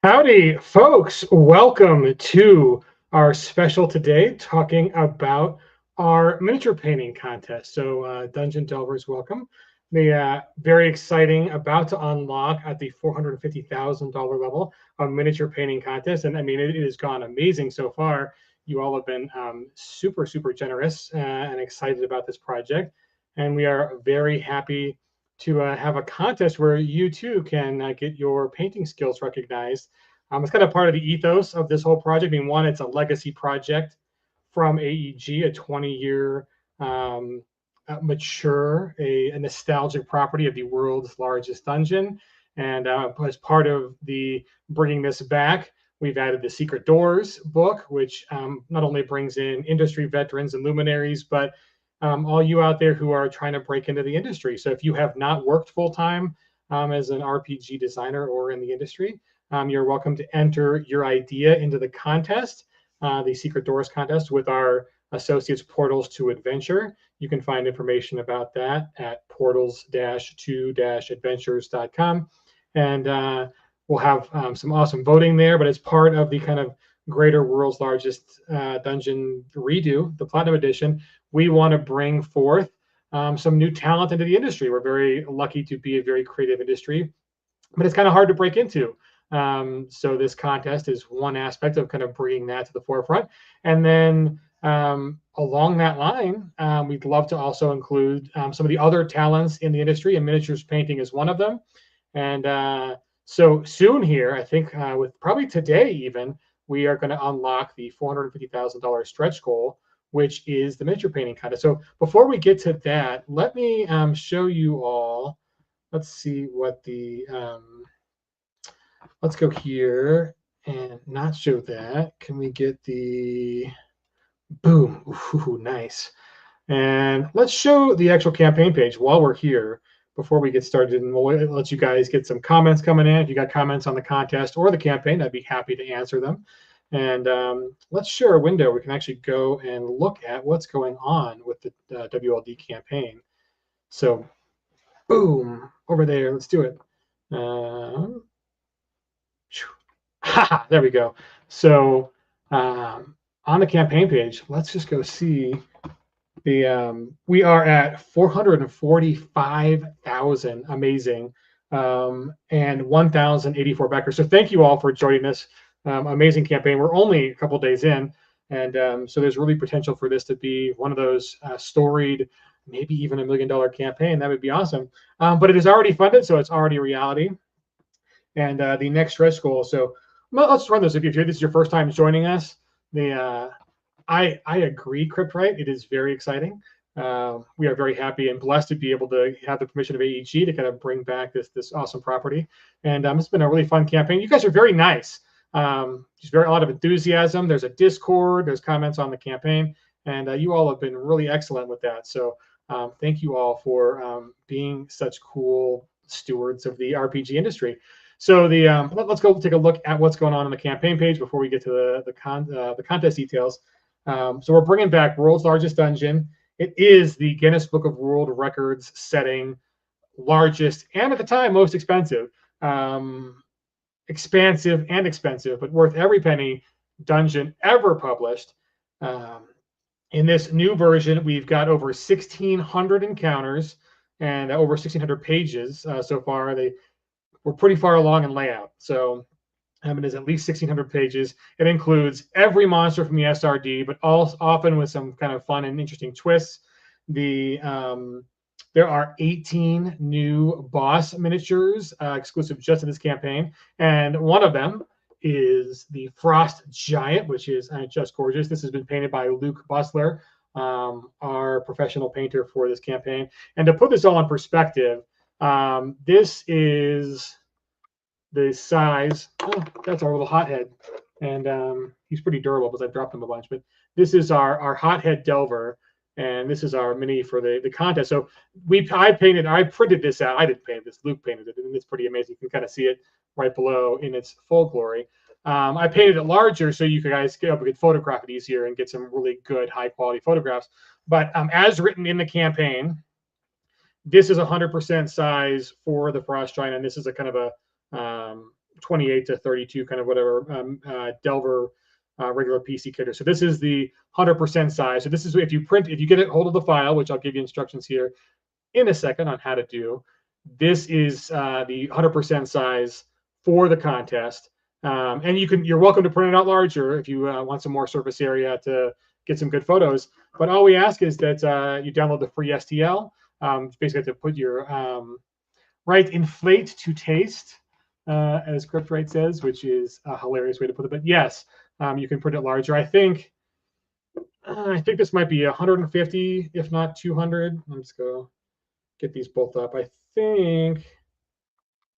Howdy, folks. Welcome to our special today talking about our miniature painting contest. So, Dungeon Delvers, welcome. The very exciting, about to unlock at the $450,000 level, a miniature painting contest. And I mean, it has gone amazing so far. You all have been super, super generous and excited about this project. And we are very happy to have a contest where you too can get your painting skills recognized. It's kind of part of the ethos of this whole project. I mean, one, it's a legacy project from AEG, a 20-year mature, a nostalgic property of the world's largest dungeon. And as part of the bringing this back, we've added the Secret Doors book, which not only brings in industry veterans and luminaries, but all you out there who are trying to break into the industry. So if you have not worked full time as an RPG designer or in the industry, you're welcome to enter your idea into the contest, the Secret Doors contest, with our Associates Portals to Adventure. You can find information about that at portals-to-adventures.com. And we'll have some awesome voting there, but as part of the kind of greater world's largest dungeon redo, the Platinum Edition, we want to bring forth some new talent into the industry. We're very lucky to be a very creative industry, but it's kind of hard to break into. So this contest is one aspect of kind of bringing that to the forefront. And then along that line, we'd love to also include some of the other talents in the industry, and miniatures painting is one of them. And so soon here, I think with probably today even, we are going to unlock the $450,000 stretch goal, which is the miniature painting contest. So before we get to that, let me show you all. Let's see what the let's go here and not show that. Can we get the boom? Ooh, nice. And let's show the actual campaign page while we're here before we get started. And we'll let you guys get some comments coming in. If you got comments on the contest or the campaign, I'd be happy to answer them. And let's share a window. We can actually go and look at what's going on with the WLD campaign. So boom, over there. Let's do it. There we go. So on the campaign page, let's just go see the we are at 445,000, amazing, and 1,084 backers. So thank you all for joining this amazing campaign. We're only a couple days in, and so there's really potential for this to be one of those storied, maybe even $1 million campaign. That would be awesome. But it is already funded, so it's already a reality. And the next stretch goal. So let's run this. If this is your first time joining us, I agree, Cryptwright. It is very exciting. We are very happy and blessed to be able to have the permission of AEG to kind of bring back this awesome property. And it's been a really fun campaign. You guys are very nice. Just a lot of enthusiasm. There's a Discord. There's comments on the campaign, and you all have been really excellent with that. So thank you all for being such cool stewards of the RPG industry. So let's go take a look at what's going on the campaign page before we get to the contest details. So we're bringing back World's Largest Dungeon. It is the Guinness Book of World Records setting largest and at the time most expensive, expansive and expensive, but worth every penny dungeon ever published. In this new version, we've got over 1,600 encounters and over 1,600 pages so far. We're pretty far along in layout. So it is at least 1,600 pages. It includes every monster from the SRD, but often with some kind of fun and interesting twists. There are 18 new boss miniatures exclusive just to this campaign. And one of them is the Frost Giant, which is just gorgeous. This has been painted by Luke Busler, our professional painter for this campaign. And to put this all in perspective, this is the size. Oh, that's our little hothead, and he's pretty durable because I've dropped him a bunch. But this is our hothead Delver, and this is our mini for the contest. So I printed this out. I didn't paint this. Luke painted it, and it's pretty amazing. You can kind of see it right below in its full glory. I painted it larger so you guys could photograph it easier and get some really good high quality photographs. But as written in the campaign, this is 100% size for the Frost Giant, and this is a kind of a 28 to 32, kind of whatever, Delver regular PC kit. So this is the 100% size. So this is if you get a hold of the file, which I'll give you instructions here in a second on how to do. This is the 100% size for the contest. And you're welcome to print it out larger if you want some more surface area to get some good photos. But all we ask is that you download the free STL. Basically, have to put your write inflate to taste, as ScriptWrite says, which is a hilarious way to put it. But yes, you can print it larger. I think this might be 150, if not 200. Let's go get these both up. I think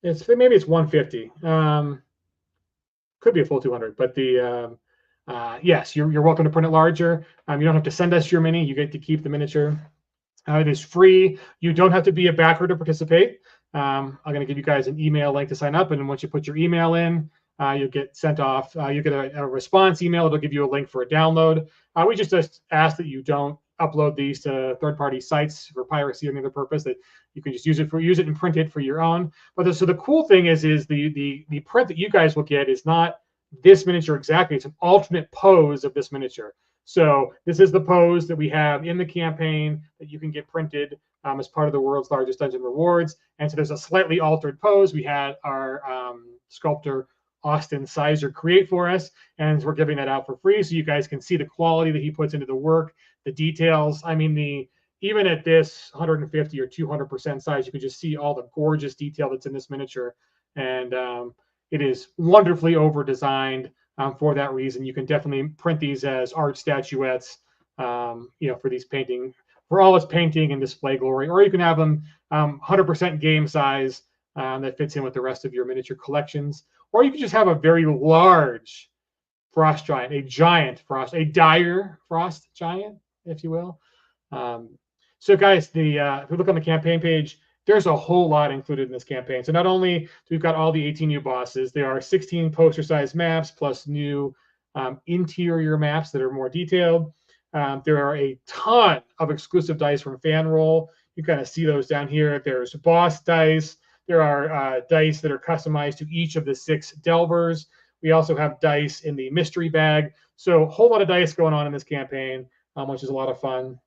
maybe it's 150. Could be a full 200, but yes, you're welcome to print it larger. You don't have to send us your mini. You get to keep the miniature. It is free. You don't have to be a backer to participate. I'm going to give you guys an email link to sign up, and then once you put your email in, you'll get sent off. You get a response email. It'll give you a link for a download. We just ask that you don't upload these to third-party sites for piracy or any other purpose. That you can just use it and print it for your own. But so the cool thing is the print that you guys will get is not this miniature exactly. It's an alternate pose of this miniature. So this is the pose that we have in the campaign that you can get printed as part of the world's largest dungeon rewards. And so there's a slightly altered pose. We had our sculptor Austin Sizer create for us, and we're giving that out for free so you guys can see the quality that he puts into the work, the details. I mean, even at this 150 or 200% size, you can just see all the gorgeous detail that's in this miniature, and it is wonderfully over designed. For that reason, you can definitely print these as art statuettes, for these for all its painting and display glory, or you can have them 100% game size that fits in with the rest of your miniature collections, or you can just have a very large Frost Giant, a dire Frost Giant, if you will. So guys, if you look on the campaign page, there's a whole lot included in this campaign. So not only do we've got all the 18 new bosses, there are 16 poster-sized maps plus new interior maps that are more detailed. There are a ton of exclusive dice from FanRoll. You kind of see those down here. There's boss dice. There are dice that are customized to each of the 6 Delvers. We also have dice in the mystery bag. So a whole lot of dice going on in this campaign, which is a lot of fun.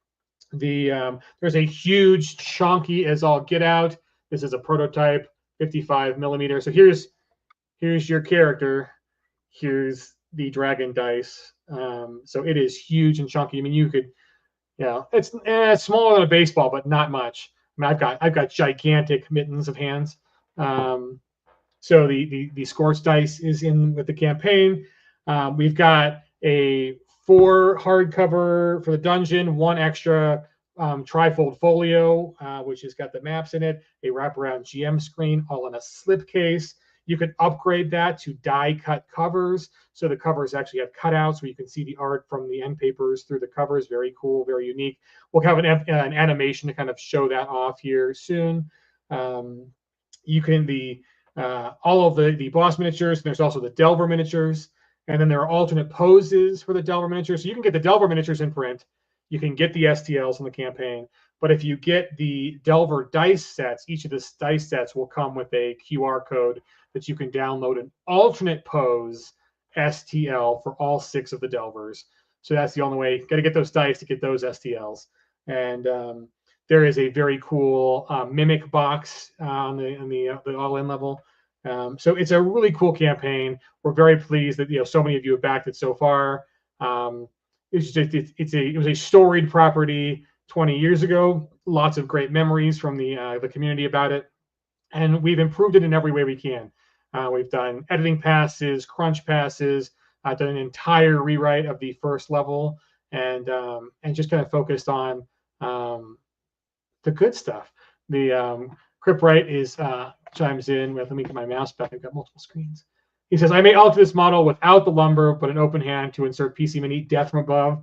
There's a huge chunky as all get out. This is a prototype 55 millimeter. So here's your character. Here's the dragon dice. So it is huge and chunky. I mean, you could, it's smaller than a baseball, but not much. I mean, I've got gigantic mittens of hands. So the Scorch dice is in with the campaign. We've got a 4 hardcover for the dungeon, 1 extra trifold folio, which has got the maps in it, a wraparound GM screen, all in a slipcase. You can upgrade that to die-cut covers. So the covers actually have cutouts where you can see the art from the end papers through the covers. Very cool, very unique. We'll have an animation to kind of show that off here soon. You can all of the boss miniatures. There's also the Delver miniatures. And then there are alternate poses for the Delver miniatures. So you can get the Delver miniatures in print. You can get the STLs in the campaign. But if you get the Delver dice sets, each of the dice sets will come with a QR code that you can download an alternate pose STL for all 6 of the Delvers. So that's the only way. Got to get those dice to get those STLs. And there is a very cool mimic box on the all-in level. So it's a really cool campaign. We're very pleased that so many of you have backed it so far. It was a storied property 20 years ago. Lots of great memories from the community about it, and we've improved it in every way we can. We've done editing passes, crunch passes. I've done an entire rewrite of the first level, and just kind of focused on the good stuff. The ScriptWrite is chimes in with, let me get my mouse back. I've got multiple screens. He says, I may alter this model without the lumber, but an open hand to insert PC Mini death from above.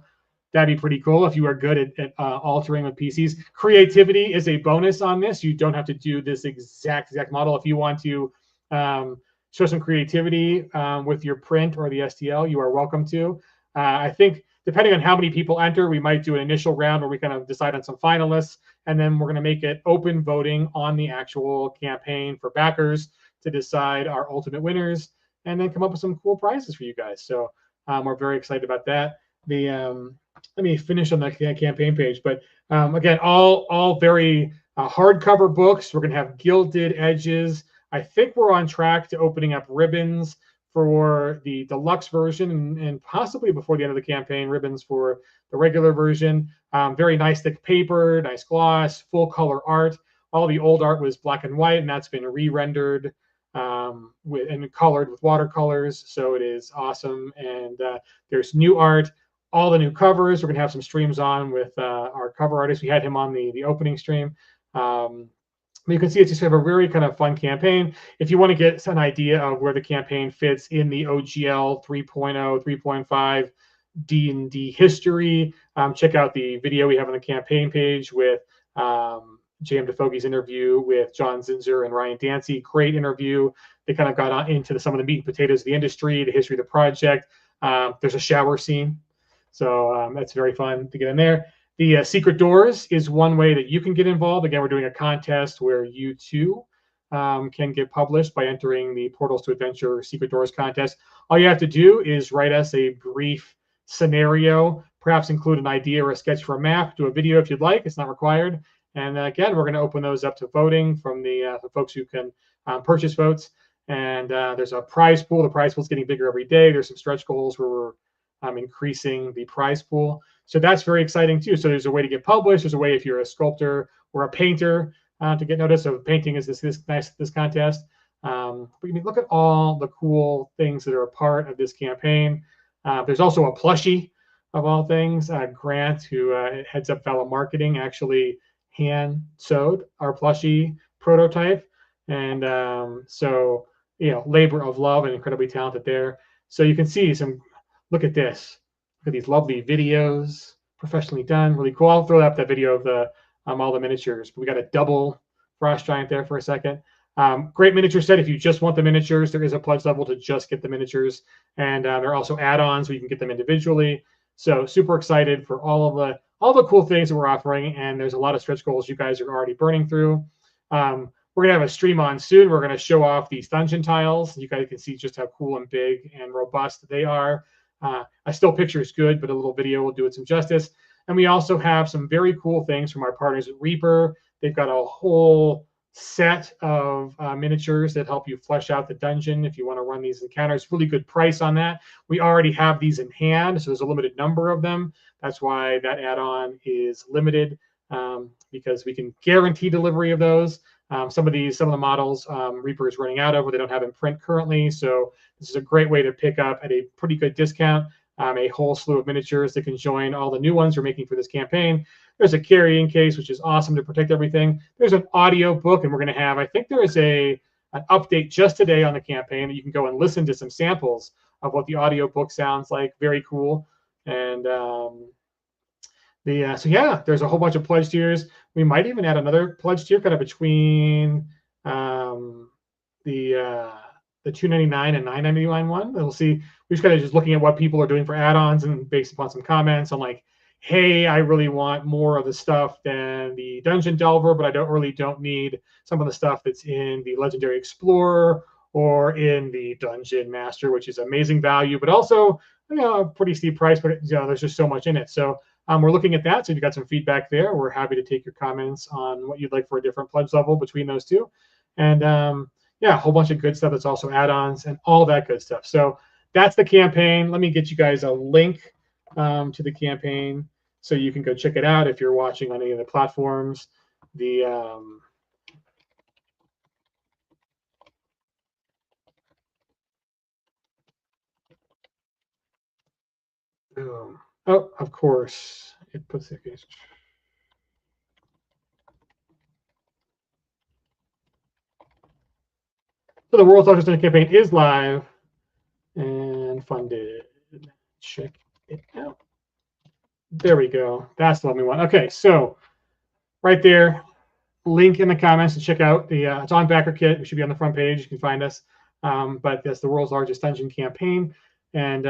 That'd be pretty cool if you are good at altering with PCs. Creativity is a bonus on this. You don't have to do this exact model. If you want to show some creativity with your print or the STL, you are welcome to. I think depending on how many people enter, we might do an initial round where we kind of decide on some finalists, and then we're going to make it open voting on the actual campaign for backers to decide our ultimate winners and then come up with some cool prizes for you guys. So we're very excited about that. Let me finish on the campaign page, but again, all very hardcover books. We're going to have gilded edges. I think we're on track to opening up ribbons for the deluxe version and possibly before the end of the campaign, ribbons for the regular version. Very nice thick paper, nice gloss, full color art. All the old art was black and white, and that's been re-rendered and colored with watercolors. So it is awesome. And there's new art, all the new covers. We're going to have some streams on with our cover artist. We had him on the opening stream. You can see it's just have a very kind of fun campaign. If you want to get an idea of where the campaign fits in the OGL 3.0, 3.5 D&D history, check out the video we have on the campaign page with J.M. DeFoge's interview with John Zinzer and Ryan Dancy. Great interview. They kind of got into some of the meat and potatoes of the industry, the history of the project. There's a shower scene, so that's very fun to get in there. The secret doors is one way that you can get involved. Again, we're doing a contest where you too can get published by entering the Portals to Adventure Secret Doors contest. All you have to do is write us a brief scenario, perhaps include an idea or a sketch for a map, do a video if you'd like. It's not required. And again, we're going to open those up to voting from the folks who can purchase votes. And there's a prize pool. The prize pool is getting bigger every day. There's some stretch goals where we're increasing the prize pool. So that's very exciting too. So there's a way to get published. There's a way if you're a sculptor or a painter to get noticed. So painting is this contest. We can look at all the cool things that are a part of this campaign. There's also a plushie of all things. Grant, who heads up Valor Marketing, actually hand sewed our plushie prototype. And so, labor of love and incredibly talented there. So you can see look at this. Look at these lovely videos, professionally done, really cool. I'll throw up that video of the all the miniatures. We got a double Frost Giant there for a second. Great miniature set. If you just want the miniatures, there is a pledge level to just get the miniatures, and there are also add-ons where you can get them individually. So super excited for all the cool things that we're offering, and there's a lot of stretch goals you guys are already burning through. We're gonna have a stream on soon. We're gonna show off these dungeon tiles. You guys can see just how cool and big and robust they are. A still picture is good, but a little video will do it some justice. And we also have some very cool things from our partners at Reaper. They've got a whole set of miniatures that help you flesh out the dungeon if you want to run these encounters. Really good price on that. We already have these in hand, so there's a limited number of them. That's why that add-on is limited, because we can guarantee delivery of those. Some of the models Reaper is running out of, or they don't have in print currently. So this is a great way to pick up at a pretty good discount a whole slew of miniatures that can join all the new ones we're making for this campaign. There's a carrying case, which is awesome to protect everything. There's an audio book, and we're going to have, I think there is an update just today on the campaign that you can go and listen to some samples of what the audio book sounds like. Very cool. And so yeah, there's a whole bunch of pledge tiers. We might even add another pledge tier kind of between the $2.99 and $9.99 one. We'll see. We're just kind of just looking at what people are doing for add-ons, and based upon some comments on like, hey, I really want more of the stuff than the Dungeon Delver, but I don't need some of the stuff that's in the Legendary Explorer or in the Dungeon Master, which is amazing value, but also a pretty steep price. But there's just so much in it. So we're looking at that. So if you got some feedback there, we're happy to take your comments on what you'd like for a different pledge level between those two. And yeah, a whole bunch of good stuff that's also add-ons and all that good stuff. So that's the campaign. Let me get you guys a link to the campaign so you can go check it out if you're watching on any of the platforms. Oh, of course, it puts it. So the World's Largest Campaign is live and funded. Check it out. There we go. That's the one we want. Okay, so right there, link in the comments to check out the. It's on BackerKit. It should be on the front page. You can find us. But that's the World's Largest Dungeon Campaign. And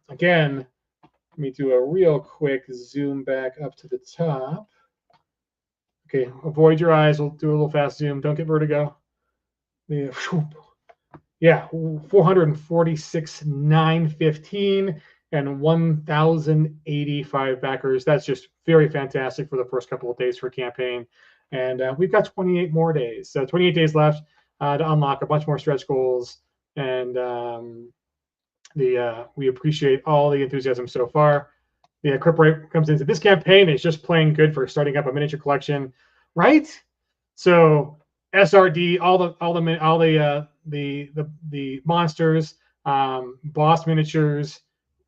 again, let me do a real quick zoom back up to the top. Okay, avoid your eyes. We'll do a little fast zoom. Don't get vertigo. Yeah, 446,915 and 1,085 backers. That's just very fantastic for the first couple of days for campaign. And we've got 28 more days. So 28 days left to unlock a bunch more stretch goals. And we appreciate all the enthusiasm so far. The Crip Rate comes into this campaign is just plain good for starting up a miniature collection, right? So SRD, the monsters, boss miniatures,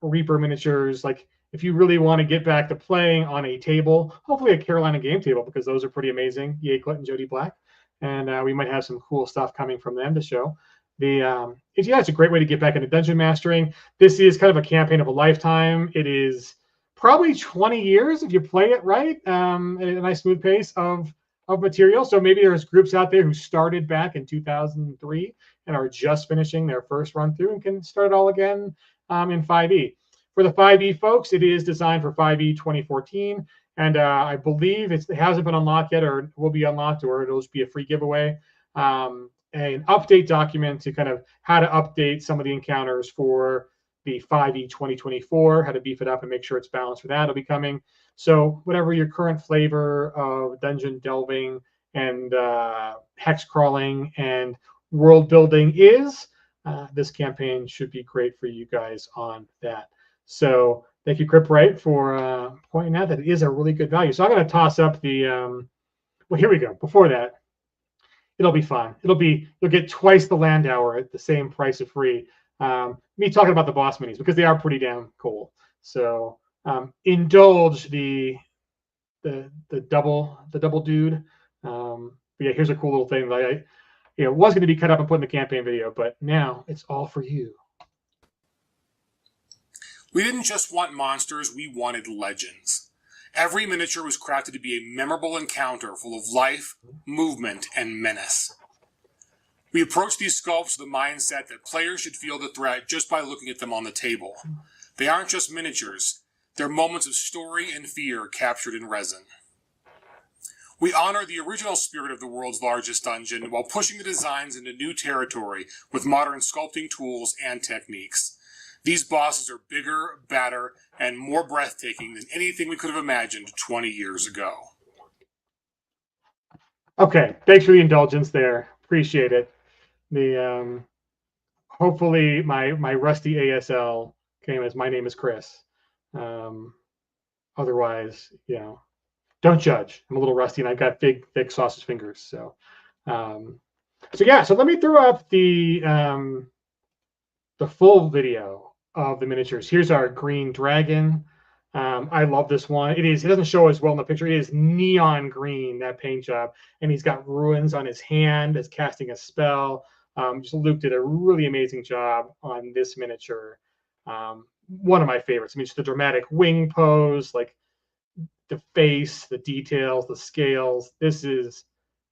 Reaper miniatures. Like if you really want to get back to playing on a table, hopefully a Carolina game table, because those are pretty amazing. Yay, Clinton, Jody Black, and we might have some cool stuff coming from them to show. It's a great way to get back into dungeon mastering. This is kind of a campaign of a lifetime. It is probably 20 years if you play it right, at a nice smooth pace of material. So maybe there's groups out there who started back in 2003 and are just finishing their first run through and can start it all again in 5e. For the 5e folks, it is designed for 5e 2014, and I believe it hasn't been unlocked yet, or will be unlocked, or it'll just be a free giveaway. An update document to kind of how to update some of the encounters for the 5e 2024, how to beef it up and make sure it's balanced for that will be coming. So whatever your current flavor of dungeon delving and hex crawling and world building is, this campaign should be great for you guys on that. So thank you, Crip Wright, for pointing out that it is a really good value. So I'm going to toss up the, well, here we go. Before that, it'll be fun. You'll get twice the land hour at the same price of free. Me talking about the boss minis because they are pretty damn cool. So indulge the double dude. But yeah, here's a cool little thing that it was going to be cut up and put in the campaign video, but now it's all for you. We didn't just want monsters, we wanted legends. Every miniature was crafted to be a memorable encounter full of life, movement, and menace. We approached these sculpts with the mindset that players should feel the threat just by looking at them on the table. They aren't just miniatures, they're moments of story and fear captured in resin. We honor the original spirit of the world's largest dungeon while pushing the designs into new territory with modern sculpting tools and techniques. These bosses are bigger, badder, and more breathtaking than anything we could have imagined 20 years ago. Okay, thanks for the indulgence there. Appreciate it. The hopefully my rusty ASL came as my name is Chris. Otherwise, don't judge. I'm a little rusty and I've got big, thick sausage fingers. So let me throw up the full video of the miniatures. Here's our green dragon. I love this one. It doesn't show as well in the picture. It is neon green, that paint job. And he's got ruins on his hand as casting a spell. Just Luke did a really amazing job on this miniature. One of my favorites. I mean, just the dramatic wing pose, like the face, the details, the scales. This is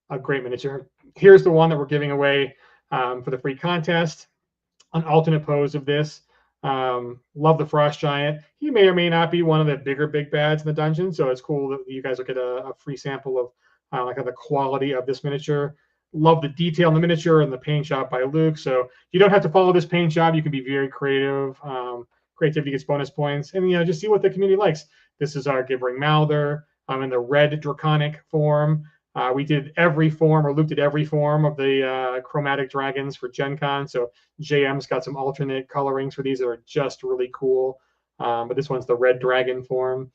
a great miniature. Here's the one that we're giving away for the free contest. An alternate pose of this. Love the Frost Giant. He may or may not be one of the bigger big bads in the dungeon, so it's cool that you guys will get a free sample of the quality of this miniature. Love the detail in the miniature and the paint job by Luke. So you don't have to follow this paint job. You can be very creative. Creativity gets bonus points, and just see what the community likes. This is our Gibbering Mouther in the red draconic form. We did every form, or Luke did every form of the chromatic dragons for Gen Con. So JM's got some alternate colorings for these that are just really cool. But this one's the red dragon form.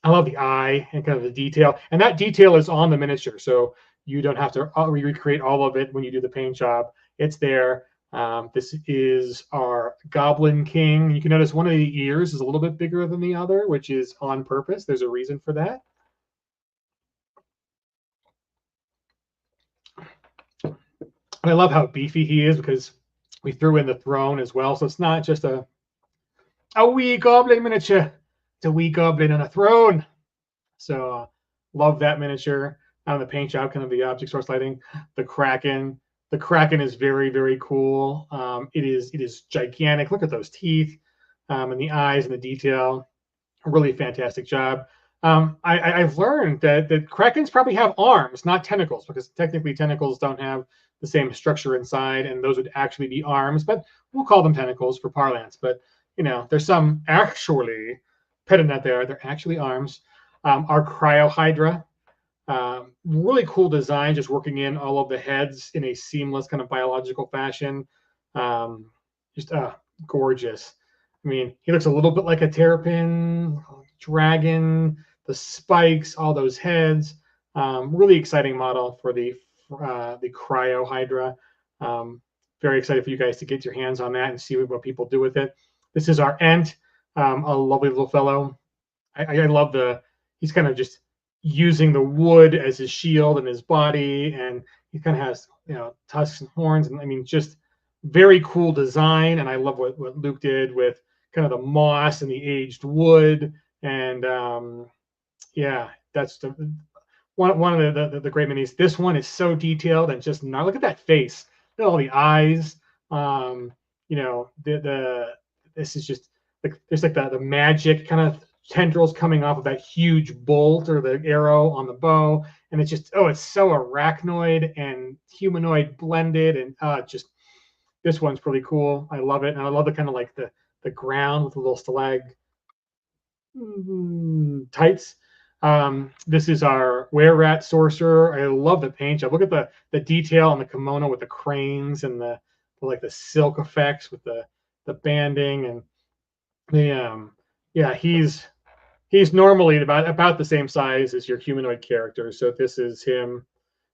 I love the eye and kind of the detail. And that detail is on the miniature. So you don't have to recreate all of it when you do the paint job. It's there. This is our Goblin King. You can notice one of the ears is a little bit bigger than the other, which is on purpose. There's a reason for that. I love how beefy he is because we threw in the throne as well. So it's not just a wee goblin miniature. It's a wee goblin on a throne. So love that miniature. On the paint job, kind of the object source lighting. The Kraken. The Kraken is very, very cool. It is gigantic. Look at those teeth and the eyes and the detail. A really fantastic job. I've learned that krakens probably have arms, not tentacles, because technically tentacles don't have the same structure inside, and those would actually be arms. But we'll call them tentacles for parlance. But there's some actually petting that they're actually arms. Our cryohydra, really cool design, just working in all of the heads in a seamless kind of biological fashion. Just gorgeous. I mean, he looks a little bit like a terrapin dragon, the spikes, all those heads. Really exciting model for the cryo hydra. Very excited for you guys to get your hands on that and see what people do with it. This is our Ent, a lovely little fellow. I love he's kind of just using the wood as his shield and his body, and he kind of has tusks and horns, and I mean just very cool design. And I love what Luke did with kind of the moss and the aged wood, and yeah, that's one of the great minis. This one is so detailed and just not. Look at that face. Look at all the eyes. The this is just like there's like the magic kind of tendrils coming off of that huge bolt or the arrow on the bow, and it's just it's so arachnoid and humanoid blended, and just this one's pretty cool. I love it, and I love the kind of like the ground with the little tights. This is our were-rat sorcerer. I love the paint job. Look at the detail on the kimono with the cranes and the like the silk effects with the banding, and the yeah, he's normally about the same size as your humanoid character. So this is him,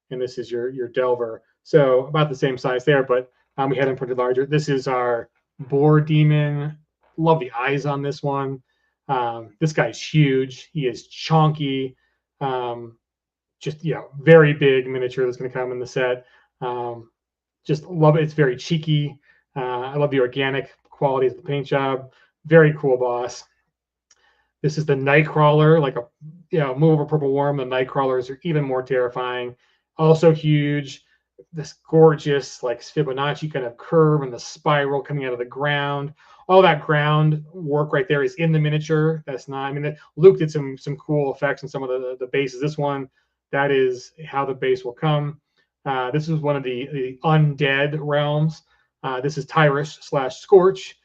and this is your Delver. So about the same size there, but we had him printed larger. This is our boar demon. Love the eyes on this one. This guy's huge. He is chonky. Just very big miniature that's going to come in the set. Just love it. It's very cheeky. I love the organic qualities of the paint job. Very cool boss. This is the Nightcrawler, like a move over purple worm. The Nightcrawlers are even more terrifying. Also huge. This gorgeous like Fibonacci kind of curve and the spiral coming out of the ground. All that ground work right there is in the miniature. That's not. I mean, Luke did some cool effects in some of the bases. This one, that is how the base will come. This is one of the undead realms. This is Tyrus / Scorch.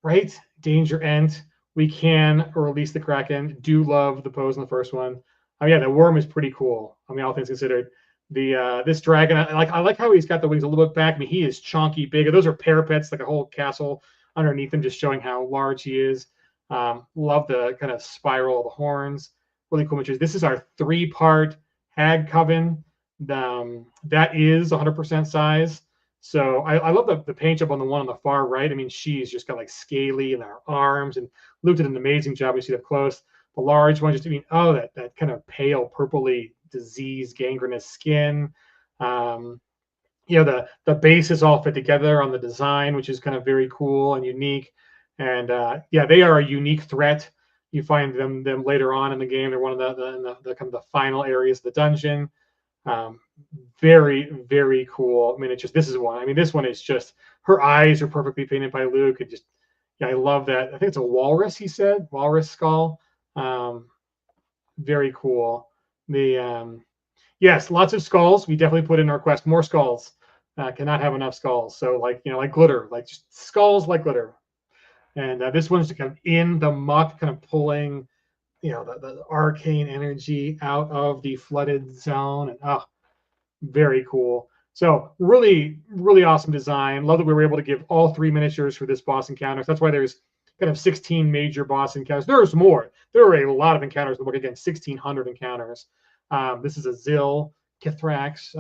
Right? Danger Ent. We can release the Kraken. Do love the pose in the first one. Oh yeah, the worm is pretty cool. I mean, all things considered. This dragon, I like how he's got the wings a little bit back. I mean, he is chonky big. Those are parapets, like a whole castle underneath him, just showing how large he is. Love the kind of spiral of the horns. Really cool images. This is our 3-part Hag Coven. That is 100% size. So I love the paint job on the one on the far right. I mean, she's just got like scaly in her arms, and Luke did an amazing job. We see it up close. The large one, just that kind of pale purpley disease gangrenous skin. The bases all fit together on the design, which is kind of very cool and unique. And they are a unique threat. You find them later on in the game. They're one of the kind of the final areas of the dungeon. Very, very cool miniatures. This is one. I mean, this one is just, her eyes are perfectly painted by Luke. And just, I love that. I think it's a walrus, he said, walrus skull. Very cool. Yes, lots of skulls. We definitely put in our quest more skulls. Cannot have enough skulls. So like glitter, like just skulls like glitter. And this one's kind of in the muck, kind of pulling the arcane energy out of the flooded zone, and very cool. So really, really awesome design. Love that we were able to give all 3 miniatures for this boss encounter. So that's why there's kind of 16 major boss encounters. There's more. There are a lot of encounters in the book. Again, 1,600 encounters. This is a Zil Kithrax.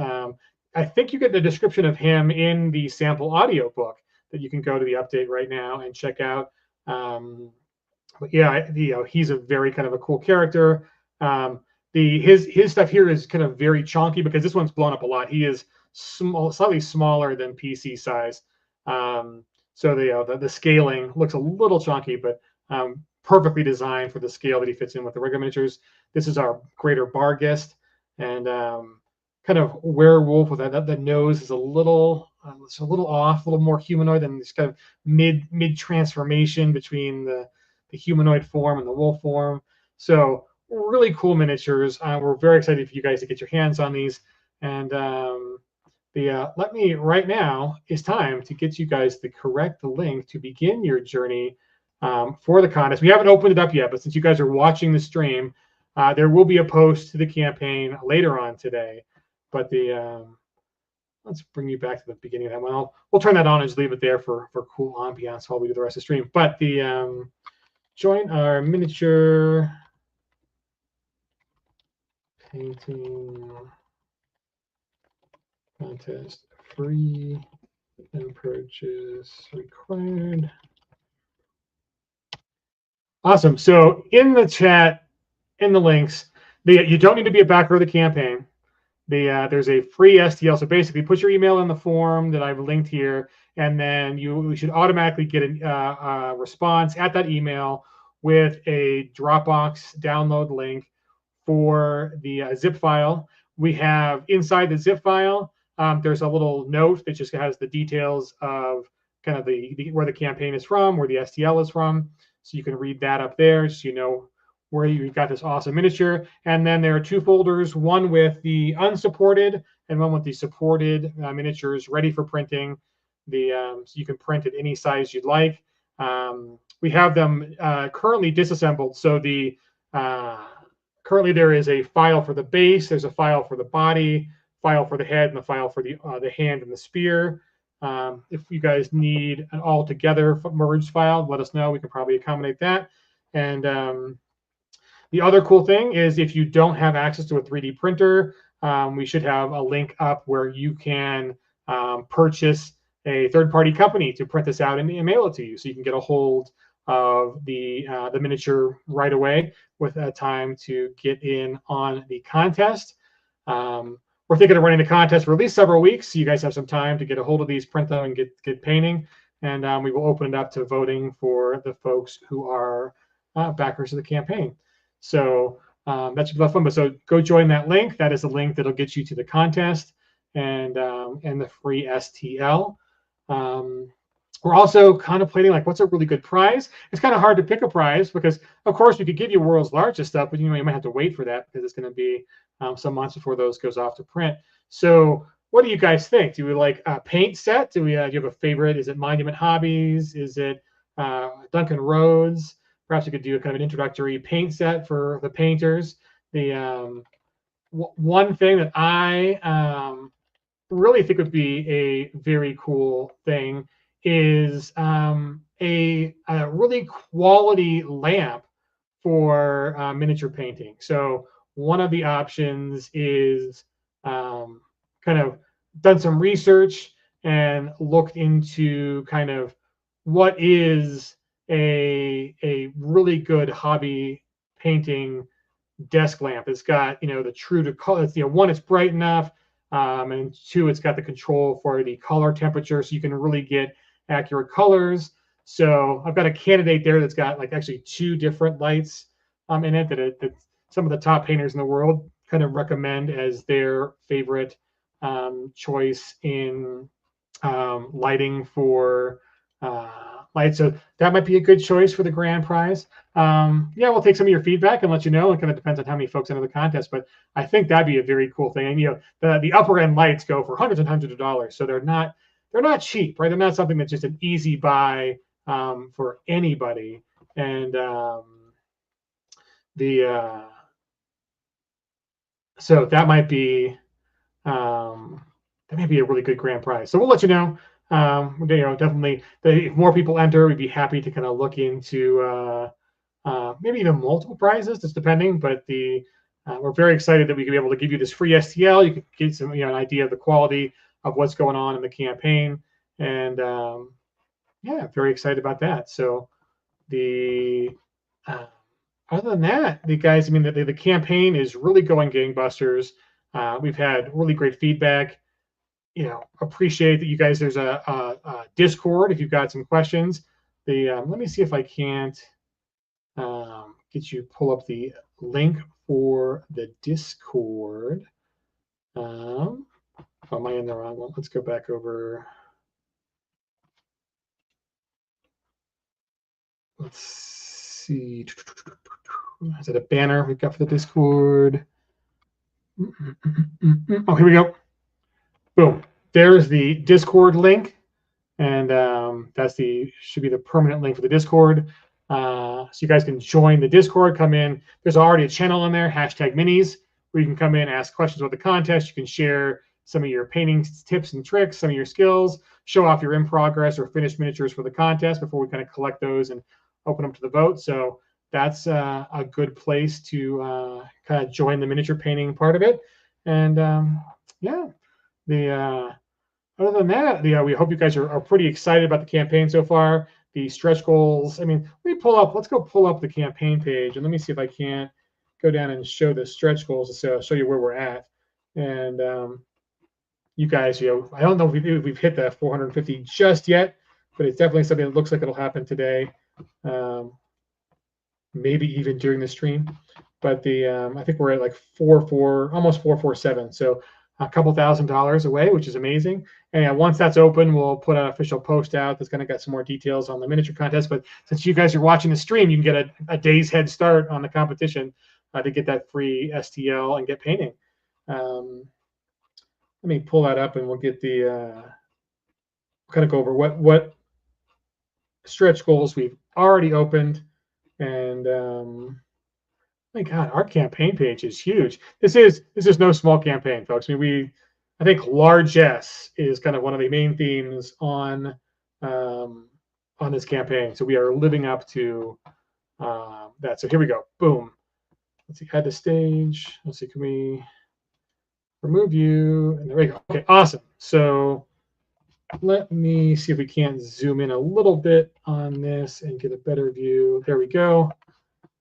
I think you get the description of him in the sample audio book that you can go to the update right now and check out. But yeah, he's a very kind of a cool character. His stuff here is kind of very chonky because this one's blown up a lot. He is slightly smaller than PC size. So the scaling looks a little chonky, but perfectly designed for the scale that he fits in with the regular miniatures. This is our Greater Barghest, and kind of werewolf with that. The nose is a little off, a little more humanoid than this kind of mid transformation between the humanoid form and the wolf form. So really cool miniatures. We're very excited for you guys to get your hands on these. And let me right now is time to get you guys the correct link to begin your journey for the contest. We haven't opened it up yet, but since you guys are watching the stream, there will be a post to the campaign later on today. But let's bring you back to the beginning of that one. We'll turn that on and just leave it there for cool ambiance while we do the rest of the stream. But the join our miniature painting contest, free and purchase required. Awesome. So in the chat, in the links, you don't need to be a backer of the campaign. There's a free STL. So basically, put your email in the form that I've linked here, and then you should automatically get a response at that email with a Dropbox download link for the zip file. We have inside the zip file, there's a little note that just has the details of kind of where the campaign is from, where the STL is from. So you can read that up there, so you know where you got this awesome miniature. And then there are two folders, one with the unsupported and one with the supported miniatures ready for printing. So you can print at any size you'd like. We have them currently disassembled. So currently there is a file for the base, there's a file for the body, file for the head, and a file for the hand and the spear. If you guys need an all-together merged file, let us know. We can probably accommodate that. And the other cool thing is if you don't have access to a 3D printer, we should have a link up where you can purchase a third-party company to print this out and mail it to you, so you can get a hold of the miniature right away with time to get in on the contest. We're thinking of running the contest for at least several weeks, so you guys have some time to get a hold of these, print them, and get painting. And we will open it up to voting for the folks who are backers of the campaign. So that should be a lot of fun. But so go join that link. That is the link that'll get you to the contest and the free STL. We're also contemplating what's a really good prize. It's kind of hard to pick a prize because, of course, we could give you world's largest stuff, but you might have to wait for that because it's going to be some months before those goes off to print. So what do you guys think? Do we like a paint set? Do you have a favorite? Is it Monument Hobbies? Is it Duncan Rhodes? Perhaps we could do a kind of an introductory paint set for the painters. The one thing that I really think would be a very cool thing is a really quality lamp for miniature painting. So one of the options is kind of done some research and looked into kind of what is a really good hobby painting desk lamp. It's got the true to color. One, it's bright enough, and two, it's got the control for the color temperature, so you can really get accurate colors. So I've got a candidate there that's got actually two different lights in it that some of the top painters in the world kind of recommend as their favorite choice in lighting for light. So that might be a good choice for the grand prize. Yeah, we'll take some of your feedback and let you know. It kind of depends on how many folks enter the contest, but I think that'd be a very cool thing. And the upper end lights go for hundreds and hundreds of dollars, so they're not cheap, right? They're not something that's just an easy buy for anybody. And so that might be a really good grand prize. So we'll let you know. Definitely, if more people enter, we'd be happy to kind of look into maybe even multiple prizes, just depending. But we're very excited that we can be able to give you this free STL. You can get some, an idea of the quality of what's going on in the campaign, and yeah, very excited about that. So other than that, the guys, the campaign is really going gangbusters. We've had really great feedback. Appreciate that you guys. There's a Discord if you've got some questions. Let me see if I can't get you pull up the link for the Discord. Am I in the wrong one? Let's go back over. Let's see. Is it a banner we've got for the Discord? Oh, here we go. Boom. There's the Discord link. And that's should be the permanent link for the Discord. So you guys can join the Discord, come in. There's already a channel in there, #minis, where you can come in, ask questions about the contest. You can share some of your painting tips and tricks, some of your skills, show off your in progress or finished miniatures for the contest before we kind of collect those and open them to the vote. So that's a good place to kind of join the miniature painting part of it. And yeah, other than that, we hope you guys are pretty excited about the campaign so far. The stretch goals. I mean, let's go pull up the campaign page, and let me see if I can't go down and show the stretch goals to show you where we're at. And you guys, I don't know if we've hit the 450 just yet, but it's definitely something that looks like it'll happen today, maybe even during the stream. But I think we're at like almost 447. So a couple $1,000s away, which is amazing. And once that's open, we'll put an official post out that's going to get some more details on the miniature contest. But since you guys are watching the stream, you can get a day's head start on the competition to get that free STL and get painting. Let me pull that up, and we'll get kind of go over what stretch goals we've already opened. And my God, our campaign page is huge. This is no small campaign, folks. I mean, I think largesse is kind of one of the main themes on this campaign. So we are living up to that. So here we go. Boom. Let's see. Add to stage. Let's see. Can we remove you? And there we go. Okay. Awesome. So let me see if we can't zoom in a little bit on this and get a better view. There we go.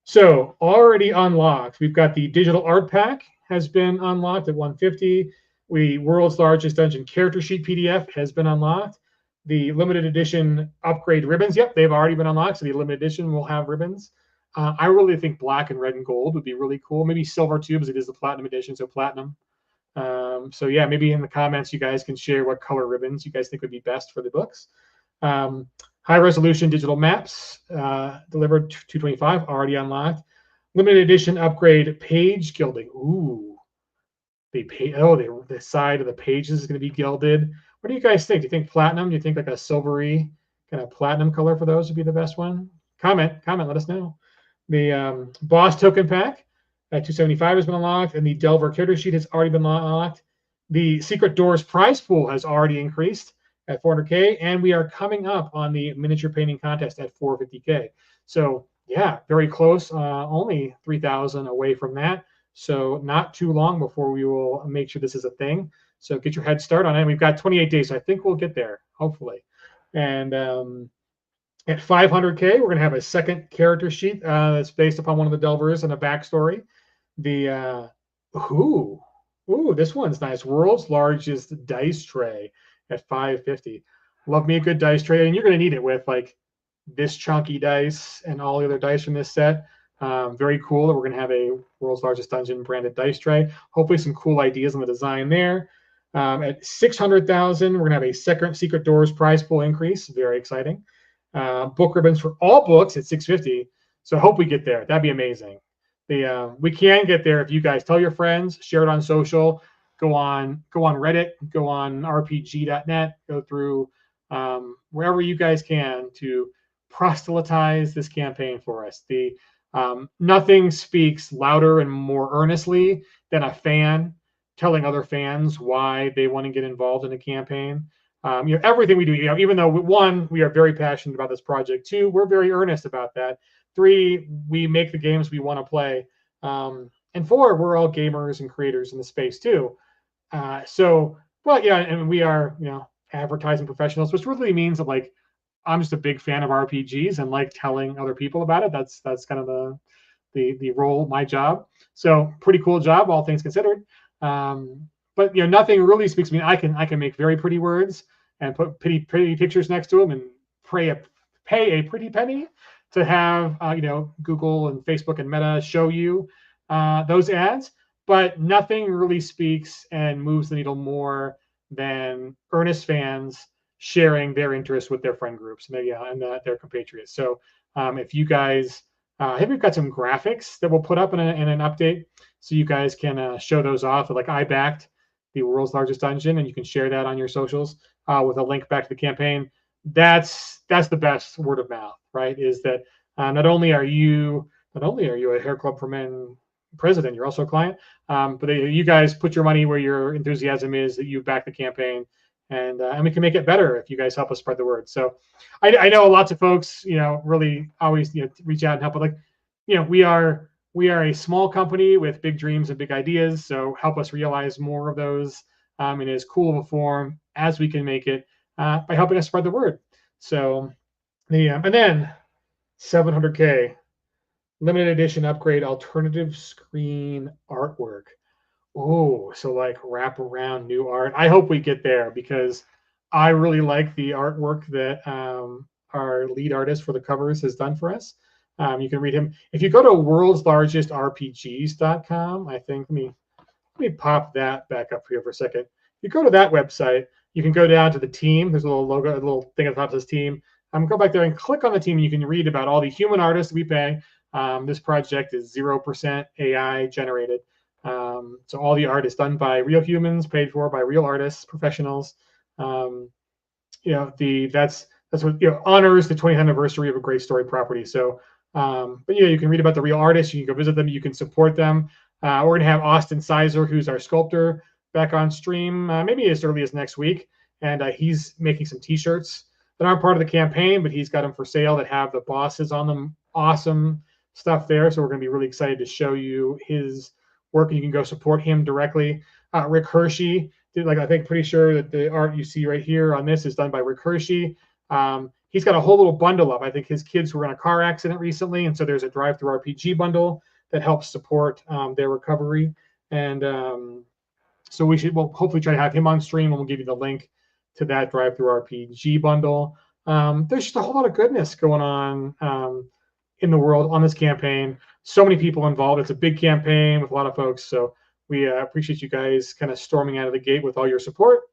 So already unlocked, we've got the digital art pack has been unlocked at 150. World's Largest Dungeon Character Sheet PDF has been unlocked. The limited edition upgrade ribbons, yep, they've already been unlocked. So the limited edition will have ribbons. I really think black and red and gold would be really cool. Maybe silver too, because it is the platinum edition, so platinum. So yeah, maybe in the comments you guys can share what color ribbons you guys think would be best for the books. High resolution digital maps delivered 225, already unlocked. Limited edition upgrade page gilding. Ooh, the side of the pages is going to be gilded. What do you guys think? Do you think platinum? Do you think like a silvery kind of platinum color for those would be the best one? Comment, let us know. The boss token pack at 275 has been unlocked, and the Delver character sheet has already been unlocked. The Secret Doors prize pool has already increased at 400K, and we are coming up on the miniature painting contest at 450K. So yeah, very close, only 3,000 away from that. So not too long before we will make sure this is a thing. So get your head start on it. We've got 28 days, so I think we'll get there, hopefully. And at 500K, we're going to have a second character sheet that's based upon one of the Delvers and a backstory. The this one's nice. World's Largest Dice Tray at 550. Love me a good dice tray, and you're going to need it with like this chunky dice and all the other dice from this set. Very cool that we're going to have a World's Largest Dungeon branded dice tray. Hopefully some cool ideas on the design there. At 600,000, we're going to have a second Secret Doors prize pool increase. Very exciting. Book ribbons for all books at 650. So hope we get there. That'd be amazing. We can get there if you guys tell your friends, share it on social, go on Reddit, go on rpg.net, go through wherever you guys can to proselytize this campaign for us. Nothing speaks louder and more earnestly than a fan telling other fans why they want to get involved in a campaign. Everything we do, even though one, we are very passionate about this project. Two, we're very earnest about that. Three, we make the games we want to play. And four, we're all gamers and creators in the space too. And we are, advertising professionals, which really means that like I'm just a big fan of RPGs and like telling other people about it. That's kind of the role, my job. So pretty cool job, all things considered. But nothing really speaks to me. I can make very pretty words and put pretty pictures next to them and pay a pretty penny to have Google and Facebook and Meta show you those ads. But nothing really speaks and moves the needle more than earnest fans sharing their interest with their friend groups and their compatriots. So if you guys I think we've got some graphics that we'll put up in an update, so you guys can show those off. Like I backed the world's largest dungeon, and you can share that on your socials with a link back to the campaign. That's the best word of mouth, right? Is that not only are you a Hair Club for Men president, you're also a client. But you guys put your money where your enthusiasm is, that you back the campaign, and we can make it better if you guys help us spread the word. So I know lots of folks, really always reach out and help. But like, we are a small company with big dreams and big ideas. So help us realize more of those in as cool of a form as we can make it by helping us spread the word. So and then 700K limited edition upgrade alternative screen artwork. Oh, so like wrap around new art. I hope we get there because I really like the artwork that our lead artist for the covers has done for us. You can read him. If you go to worldslargestrpgs.com, I think, let me pop that back up here for a second. If you go to that website, you can go down to the team. There's a little logo, a little thing at the top that says team. Go back there and click on the team. You can read about all the human artists we pay. This project is 0% AI generated. So all the art is done by real humans, paid for by real artists, professionals. That's what honors the 20th anniversary of a great story property. So, but you can read about the real artists. You can go visit them. You can support them. We're gonna have Austin Sizer, who's our sculptor, back on stream maybe as early as next week, and he's making some T-shirts that aren't part of the campaign, but he's got them for sale that have the bosses on them. Awesome stuff there. So we're gonna be really excited to show you his work, and you can go support him directly. Rick Hershey did, I think, pretty sure that the art you see right here on this is done by Rick Hershey. He's got a whole little bundle of, I think his kids were in a car accident recently, and so there's a drive-through RPG bundle that helps support their recovery. And so we'll hopefully try to have him on stream, and we'll give you the link to that drive-through RPG bundle. There's just a whole lot of goodness going on in the world on this campaign. So many people involved. It's a big campaign with a lot of folks. So we appreciate you guys kind of storming out of the gate with all your support.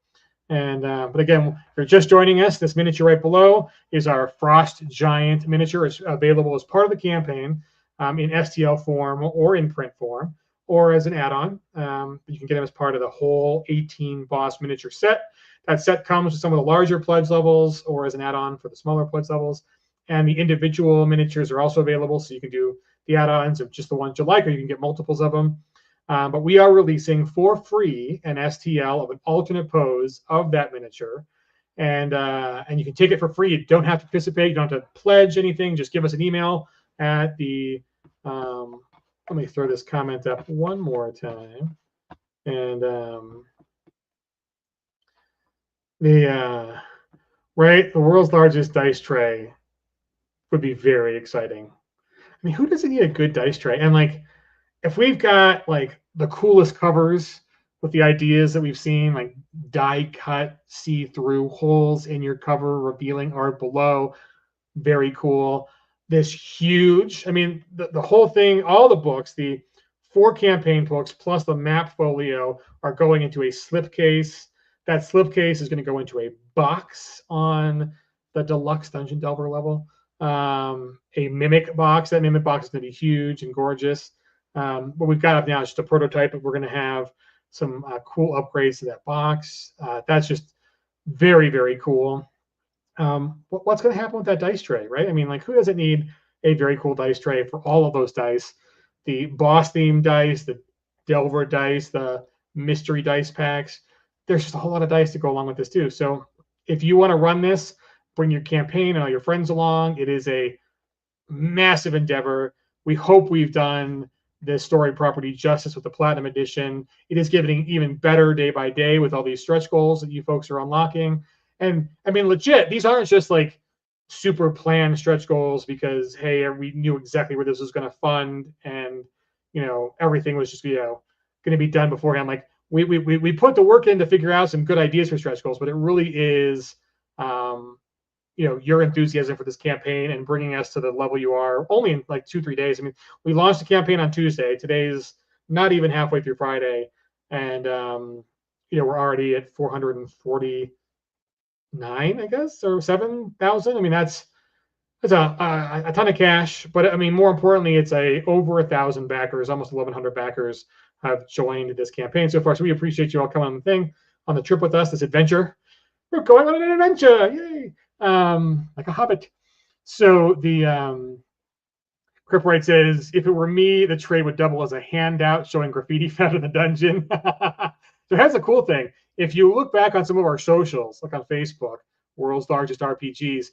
And but again, if you're just joining us, this miniature right below is our Frost Giant miniature. It's available as part of the campaign in STL form or in print form, or as an add-on. You can get them as part of the whole 18 boss miniature set. That set comes with some of the larger pledge levels, or as an add-on for the smaller pledge levels. And the individual miniatures are also available, so you can do the add-ons of just the ones you like, or you can get multiples of them. But we are releasing for free an STL of an alternate pose of that miniature, and you can take it for free. You don't have to participate. You don't have to pledge anything. Just give us an email at the. Let me throw this comment up one more time, and the world's largest dice tray would be very exciting. I mean, who doesn't need a good dice tray? And if we've got the coolest covers with the ideas that we've seen, like die cut, see-through holes in your cover, revealing art below, very cool. This huge, I mean, the whole thing, all the books, the 4 campaign books plus the map folio are going into a slipcase. That slipcase is going to go into a box on the deluxe Dungeon Delver level. A mimic box. That mimic box is going to be huge and gorgeous. What we've got up now is just a prototype, but we're going to have some cool upgrades to that box. That's just very, very cool. What's going to happen with that dice tray, right? I mean, who doesn't need a very cool dice tray for all of those dice? The boss theme dice, the Delver dice, the mystery dice packs. There's just a whole lot of dice to go along with this too. So if you want to run this, bring your campaign and all your friends along. It is a massive endeavor. We hope we've done this story property justice with the Platinum Edition. It is getting even better day by day with all these stretch goals that you folks are unlocking. And I mean, legit, these aren't just super planned stretch goals because, hey, we knew exactly where this was going to fund and, everything was just, going to be done beforehand. We put the work in to figure out some good ideas for stretch goals, but it really is, your enthusiasm for this campaign and bringing us to the level you are only in 2-3 days. I mean, we launched the campaign on Tuesday. Today's not even halfway through Friday. And, we're already at 449, I guess, or 7,000. I mean, that's It's a ton of cash, but I mean, more importantly, it's over 1,000 backers, almost 1,100 backers have joined this campaign so far. So we appreciate you all coming on the thing, on the trip with us, this adventure. We're going on an adventure, yay! Like a hobbit. So the Cripwright says, if it were me, the trade would double as a handout showing graffiti found in the dungeon. So here's the cool thing. If you look back on some of our socials, like on Facebook, World's Largest RPGs,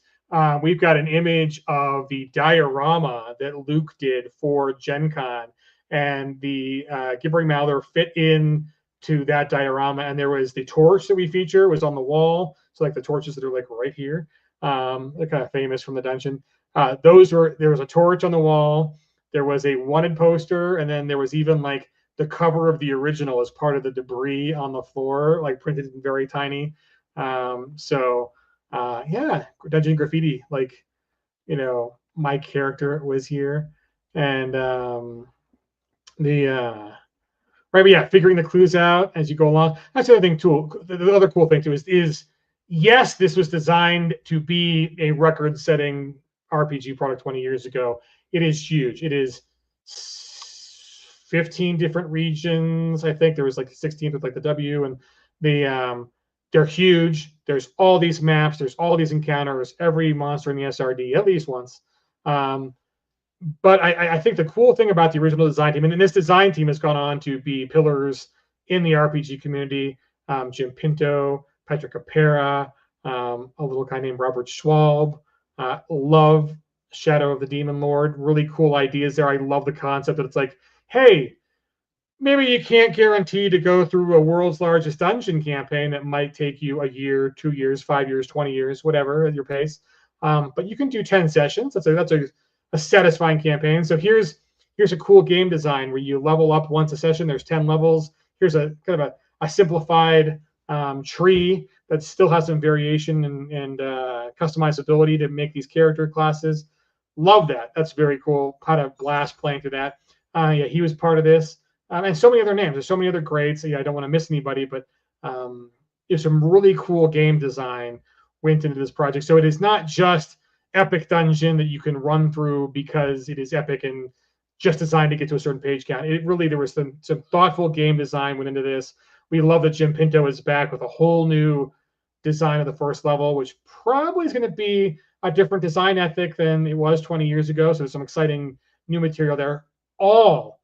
we've got an image of the diorama that Luke did for Gen Con. And the Gibbering Mouther fit in to that diorama. And there was the torch that we feature was on the wall. So like the torches that are like right here. They're kind of famous from the dungeon. There was a torch on the wall, there was a wanted poster, and then there was even like the cover of the original as part of the debris on the floor, like printed in very tiny. Yeah, dungeon graffiti, like, my character was here. And the right, but yeah, figuring the clues out as you go along. That's the other thing too. The other cool thing too is yes, this was designed to be a record-setting RPG product 20 years ago. It is huge. It is 15 different regions. I think there was like 16 with like the W, and they're huge. There's all these maps. There's all these encounters. Every monster in the SRD at least once. But I think the cool thing about the original design team, and this design team has gone on to be pillars in the RPG community. Jim Pinto, Patrick Capera, a little guy named Robert Schwalb. Love Shadow of the Demon Lord. Really cool ideas there. I love the concept that it's like, hey, maybe you can't guarantee to go through a world's largest dungeon campaign that might take you a year, 2 years, 5 years, 20 years, whatever at your pace. But you can do 10 sessions. That's a satisfying campaign. So here's a cool game design where you level up once a session. There's 10 levels. Here's a kind of a simplified tree that still has some variation and customizability to make these character classes. Love that. That's very cool. Had a blast playing through that. Yeah, he was part of this. And so many other names. There's so many other greats. Yeah, I don't want to miss anybody, but there's some really cool game design went into this project. So it is not just epic dungeon that you can run through because it is epic and just designed to get to a certain page count. There was some thoughtful game design went into this. We love that Jim Pinto is back with a whole new design of the first level, which probably is going to be a different design ethic than it was 20 years ago. So there's some exciting new material there. All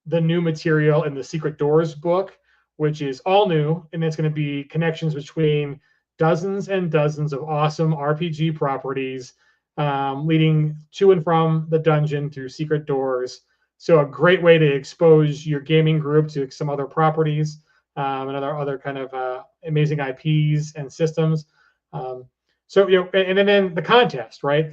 the new material in the Secret Doors book, which is all new, and it's going to be connections between dozens and dozens of awesome RPG properties leading to and from the dungeon through Secret Doors. So a great way to expose your gaming group to some other properties and other kind of amazing IPs and systems. So and then the contest, right?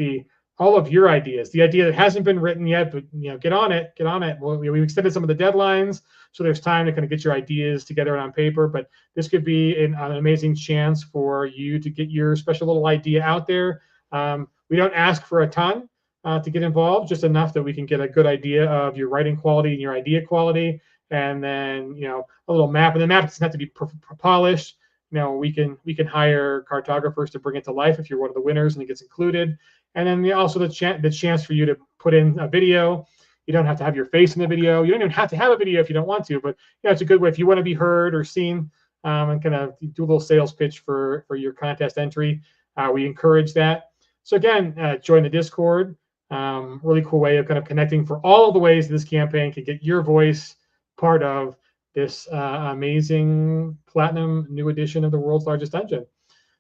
All of your ideas, the idea that hasn't been written yet, but get on it. Well, we extended some of the deadlines, so there's time to kind of get your ideas together on paper. But this could be an amazing chance for you to get your special little idea out there. We don't ask for a ton to get involved, just enough that we can get a good idea of your writing quality and your idea quality, and then a little map. And the map doesn't have to be polished. We can hire cartographers to bring it to life if you're one of the winners and it gets included. And then also the chance for you to put in a video. You don't have to have your face in the video. You don't even have to have a video if you don't want to, but it's a good way if you want to be heard or seen and kind of do a little sales pitch for your contest entry. We encourage that. So again, join the Discord. Really cool way of kind of connecting for all the ways this campaign can get your voice part of this amazing platinum new edition of the world's largest dungeon.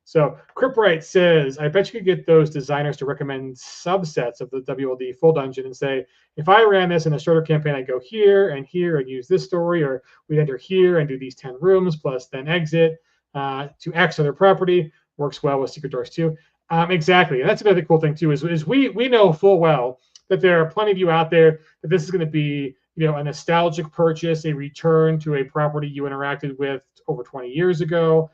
So Cripwright says, I bet you could get those designers to recommend subsets of the WLD full dungeon and say, if I ran this in a shorter campaign, I'd go here and use this story, or we'd enter here and do these 10 rooms plus then exit to X other property. Works well with Secret Doors too. Exactly. And that's another cool thing too, is we know full well that there are plenty of you out there that this is going to be a nostalgic purchase, a return to a property you interacted with over 20 years ago.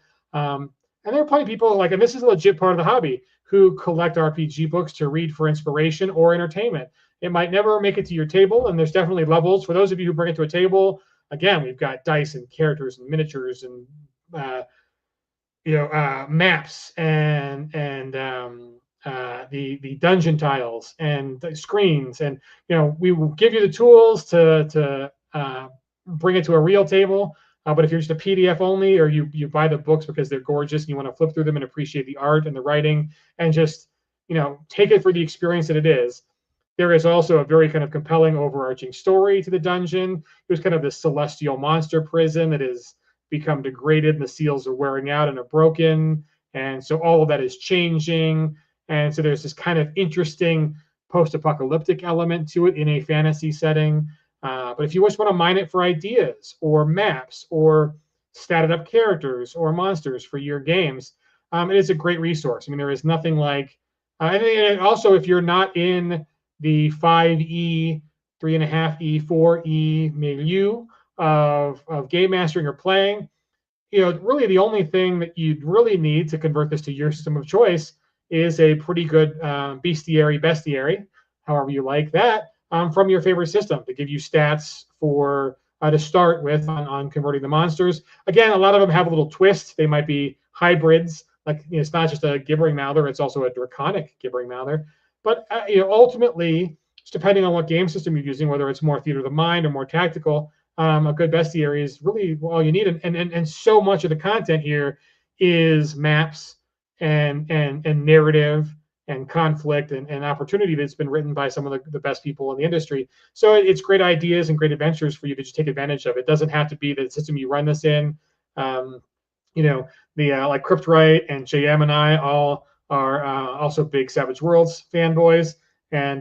And there are plenty of people and this is a legit part of the hobby, who collect RPG books to read for inspiration or entertainment. It might never make it to your table, and there's definitely levels. For those of you who bring it to a table, again, we've got dice and characters and miniatures and maps and the dungeon tiles and the screens, and we will give you the tools to bring it to a real table. But if you're just a PDF only, or you buy the books because they're gorgeous and you want to flip through them and appreciate the art and the writing and just take it for the experience that it is, there is also a very kind of compelling overarching story to the dungeon. There's kind of this celestial monster prison that has become degraded and the seals are wearing out and are broken. And so all of that is changing. And so there's this kind of interesting post-apocalyptic element to it in a fantasy setting. But if you just want to mine it for ideas or maps or statted up characters or monsters for your games, it is a great resource. I mean, there is nothing like, and also if you're not in the 5e, 3.5e, 4e milieu of game mastering or playing, really the only thing that you'd really need to convert this to your system of choice is a pretty good bestiary, however you like that, from your favorite system to give you stats for to start with on converting the monsters. Again, a lot of them have a little twist. They might be hybrids, like it's not just a gibbering mouther, it's also a draconic gibbering mouther. But ultimately, just depending on what game system you're using, whether it's more theater of the mind or more tactical, a good bestiary is really all you need. And so much of the content here is maps and narrative and conflict and opportunity that's been written by some of the best people in the industry. So it's great ideas and great adventures for you to just take advantage of. It doesn't have to be the system you run this in. Like Cryptwright and JM and I all are also big Savage Worlds fanboys, and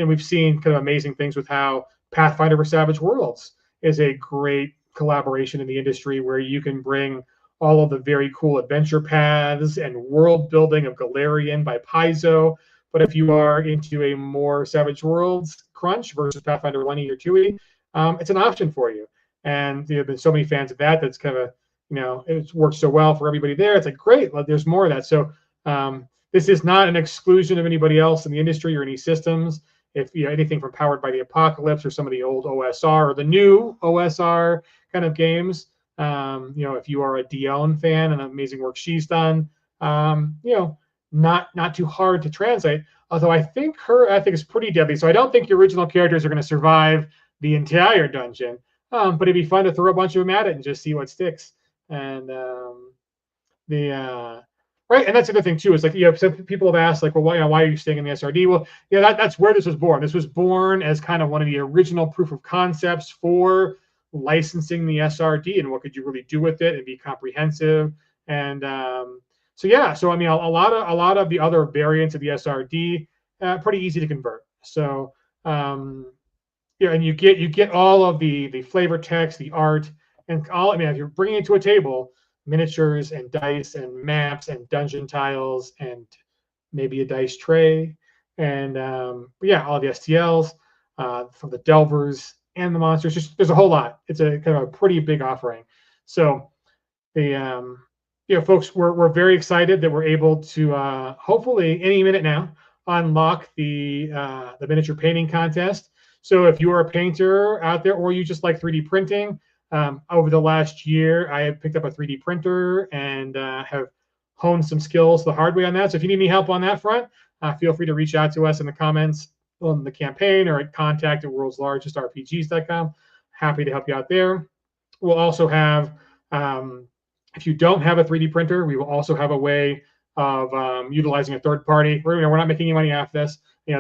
we've seen kind of amazing things with how Pathfinder for Savage Worlds is a great collaboration in the industry where you can bring all of the very cool adventure paths and world building of Galarian by Paizo. But if you are into a more Savage Worlds crunch versus Pathfinder 1E or 2E, it's an option for you. And there have been so many fans of that that's kind of, it's worked so well for everybody there. It's like, great, there's more of that. So this is not an exclusion of anybody else in the industry or any systems. If anything from Powered by the Apocalypse or some of the old OSR or the new OSR kind of games, if you are a Dion fan and amazing work she's done, not too hard to translate. Although I think her ethic is pretty deadly, so I don't think your original characters are going to survive the entire dungeon. But it'd be fun to throw a bunch of them at it and just see what sticks. And right, and that's the other thing too. Is like some people have asked like, well, why are you staying in the SRD? Well, that's where this was born. This was born as kind of one of the original proof of concepts for licensing the SRD and what could you really do with it and be comprehensive. And so I mean, a lot of the other variants of the SRD pretty easy to convert. So and you get all of the flavor text, the art, and all. I mean, if you're bringing it to a table, miniatures and dice and maps and dungeon tiles and maybe a dice tray and all the STLs from the Delvers and the monsters. Just there's a whole lot. It's a kind of a pretty big offering. So the folks, we're very excited that we're able to hopefully any minute now unlock the miniature painting contest. So if you are a painter out there or you just like 3D printing, over the last year, I have picked up a 3D printer and have honed some skills the hard way on that. So if you need any help on that front, feel free to reach out to us in the comments on the campaign or at contact@worldslargest.rpgs.com. Happy to help you out there. We'll also have, if you don't have a 3D printer, we will also have a way of utilizing a third party. We're not making any money off this. They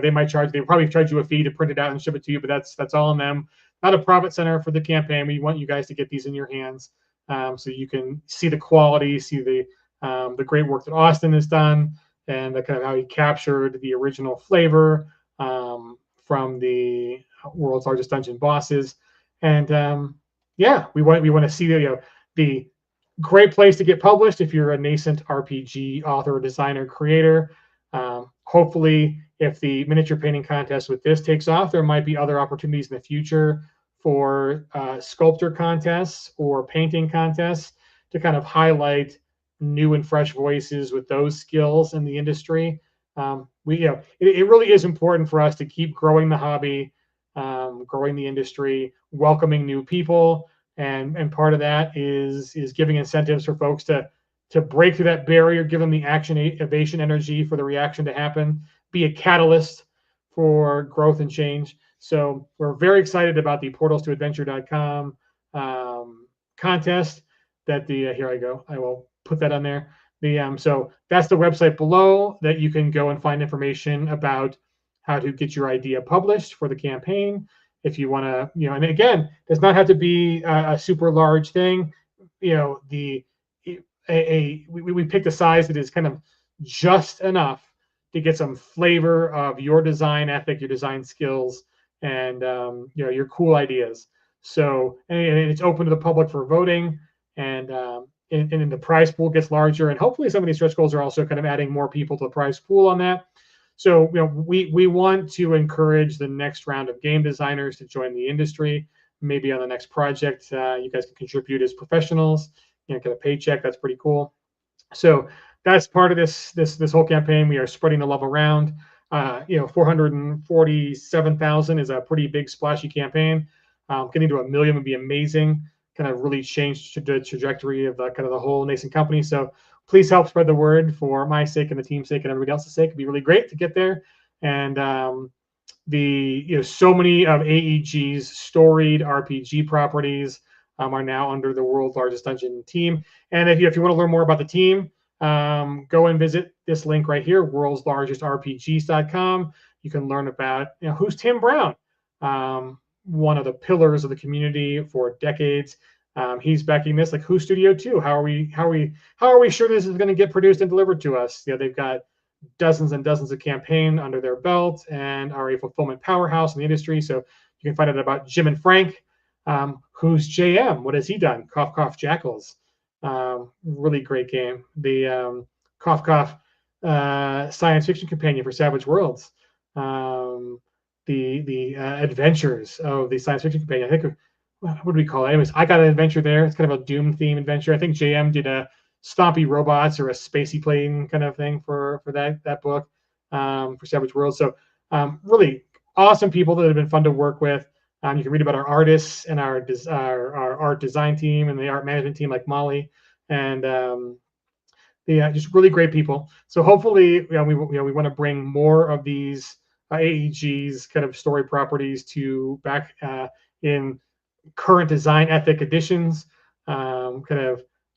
probably charge you a fee to print it out and ship it to you, but that's all on them. Not a profit center for the campaign. We want you guys to get these in your hands so you can see the quality, see the great work that Austin has done, and the kind of how he captured the original flavor from the world's largest dungeon bosses. And we want to see the great place to get published if you're a nascent RPG author, designer, creator. Hopefully, if the miniature painting contest with this takes off, there might be other opportunities in the future for sculptor contests or painting contests to kind of highlight new and fresh voices with those skills in the industry. It really is important for us to keep growing the hobby, growing the industry, welcoming new people, and part of that is giving incentives for folks to to break through that barrier, give them the action evasion energy for the reaction to happen, be a catalyst for growth and change. So we're very excited about the portalstoadventure.com contest that here I go. I will put that on there. So that's the website below that you can go and find information about how to get your idea published for the campaign. If you want to, and again, it does not have to be a super large thing. We picked a size that is kind of just enough to get some flavor of your design ethic, your design skills, and your cool ideas. So, and it's open to the public for voting, and the prize pool gets larger, and hopefully some of these stretch goals are also kind of adding more people to the prize pool on that. So we want to encourage the next round of game designers to join the industry. Maybe on the next project, you guys can contribute as professionals, get a paycheck. That's pretty cool. So that's part of this whole campaign. We are spreading the love around. 447,000 is a pretty big splashy campaign. Getting to 1 million would be amazing. Kind of really change the trajectory of the whole nascent company. So please help spread the word for my sake and the team's sake and everybody else's sake. It'd be really great to get there. And so many of AEG's storied RPG properties are now under the world's largest dungeon team. And if you want to learn more about the team, go and visit this link right here, worldslargestrpgs.com. You can learn about who's Tim Brown, one of the pillars of the community for decades. He's backing this. Like, who's Studio 2? How are we sure this is going to get produced and delivered to us? They've got dozens and dozens of campaign under their belt and are a fulfillment powerhouse in the industry. So you can find out about Jim and Frank. Who's JM? What has he done? Cough Cough Jackals. Really great game. The Cough Cough science fiction companion for Savage Worlds. The adventures of the science fiction companion. I think, what do we call it? Anyways, I got an adventure there. It's kind of a Doom theme adventure. I think JM did a Stompy Robots or a Spacey Plane kind of thing for that book for Savage Worlds. So really awesome people that have been fun to work with. You can read about our artists and our art design team and the art management team, like Molly, and just really great people. So hopefully, we want to bring more of these AEG's kind of story properties to back in current design ethic editions.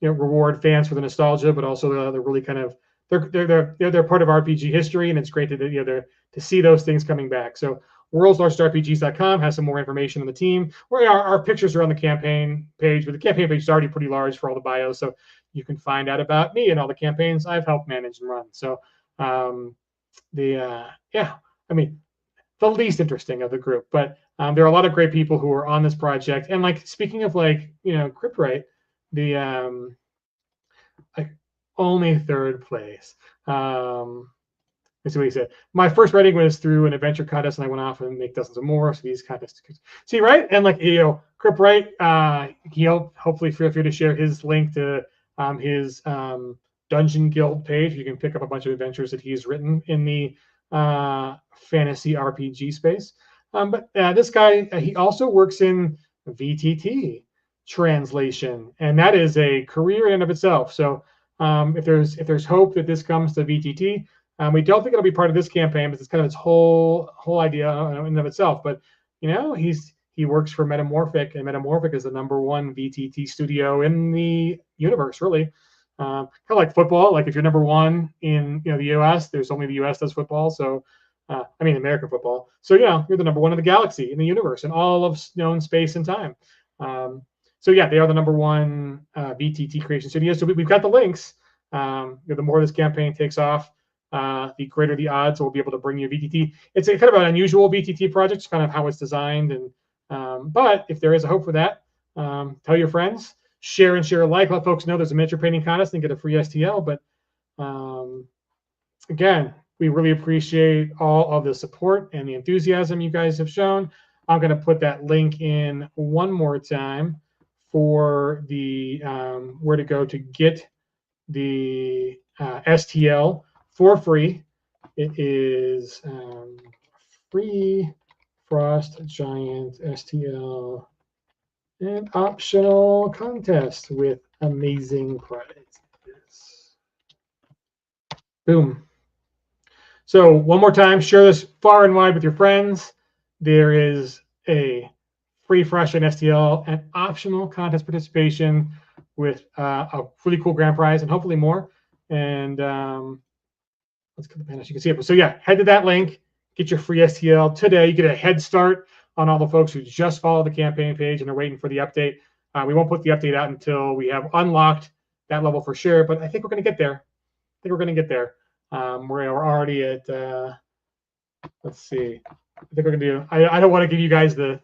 Reward fans for the nostalgia, but also the really kind of they're part of RPG history, and it's great to see those things coming back. So worldslargestrpgs.com has some more information on the team. Where our pictures are on the campaign page, but the campaign page is already pretty large for all the bios, so you can find out about me and all the campaigns I've helped manage and run. So the least interesting of the group, but there are a lot of great people who are on this project. And like, speaking of Cryptwright, the only third place. Let's see what he said. My first writing was through an adventure contest, and I went off and make dozens of more. So these contests, see, right? And Cryptwright, he'll hopefully feel free to share his link to his Dungeon Guild page. You can pick up a bunch of adventures that he's written in the fantasy RPG space. But this guy, he also works in VTT translation, and that is a career in and of itself. So if there's hope that this comes to VTT, we don't think it'll be part of this campaign, but it's kind of its whole idea in and of itself. But he works for Metamorphic, and Metamorphic is the #1 VTT studio in the universe, really. Kind of like football. Like, if you're #1 in the U.S., there's only the U.S. does football. So American football. So you're the #1 in the galaxy, in the universe, in all of known space and time. So they are the #1 VTT creation studio. So we've got the links. The more this campaign takes off, the greater the odds we'll be able to bring you VTT. It's a kind of an unusual VTT project, it's kind of how it's designed. And but if there is a hope for that, tell your friends, share alike, let folks know there's a miniature painting contest and get a free STL. But again, we really appreciate all of the support and the enthusiasm you guys have shown. I'm going to put that link in one more time for the where to go to get the STL for free. It is free Frost Giant STL and optional contest with amazing prizes. Boom. So one more time, share this far and wide with your friends. There is a free Frost Giant STL and optional contest participation with a really cool grand prize and hopefully more. And let's cut the panel so you can see it. So yeah, head to that link, get your free STL today. You get a head start on all the folks who just followed the campaign page and are waiting for the update. We won't put the update out until we have unlocked that level for sure, but I think we're going to get there. I think we're going to get there. We're already at, let's see. I think we're going to do, I don't want to give you guys the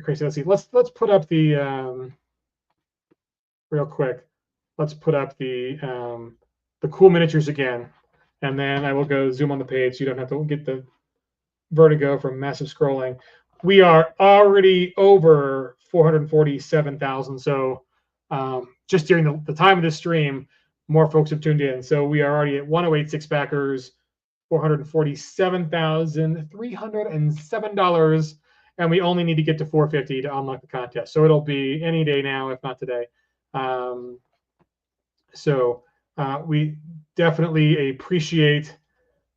crazy. Let's see. Let's put up the, real quick. Let's put up the cool miniatures again. And then I will go zoom on the page so you don't have to get the vertigo from massive scrolling. We are already over 447,000. So just during the time of this stream, more folks have tuned in. So we are already at 1086 backers, $447,307. And we only need to get to 450 to unlock the contest. So it'll be any day now, if not today. We definitely appreciate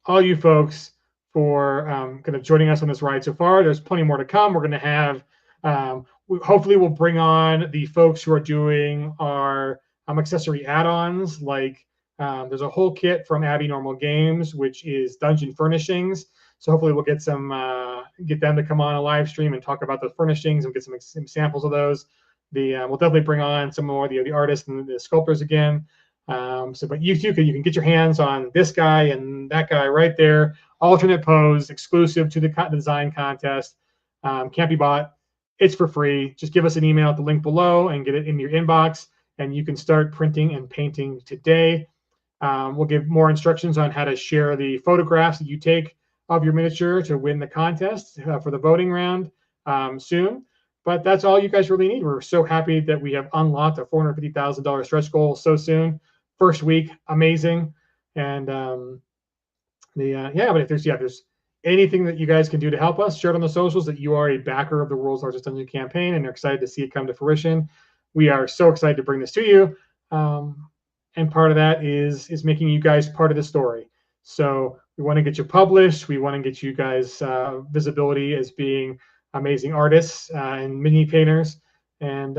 all you folks for kind of joining us on this ride so far. There's plenty more to come. We're going to have, hopefully we'll bring on the folks who are doing our accessory add-ons. Like there's a whole kit from Abby Normal Games, which is dungeon furnishings. So hopefully we'll get some, get them to come on a live stream and talk about the furnishings and get some samples of those. We'll definitely bring on some more the artists and the sculptors again. But you too, you can get your hands on this guy and that guy right there. Alternate pose, exclusive to the design contest. Can't be bought. It's for free. Just give us an email at the link below and get it in your inbox, and you can start printing and painting today. We'll give more instructions on how to share the photographs that you take of your miniature to win the contest for the voting round soon. But that's all you guys really need. We're so happy that we have unlocked a $450,000 stretch goal so soon. First week, amazing. And but if there's anything that you guys can do to help us, share it on the socials that you are a backer of the world's largest dungeon campaign and are excited to see it come to fruition. We are so excited to bring this to you. And part of that is making you guys part of the story. So we want to get you published. We want to get you guys visibility as being amazing artists and mini painters. And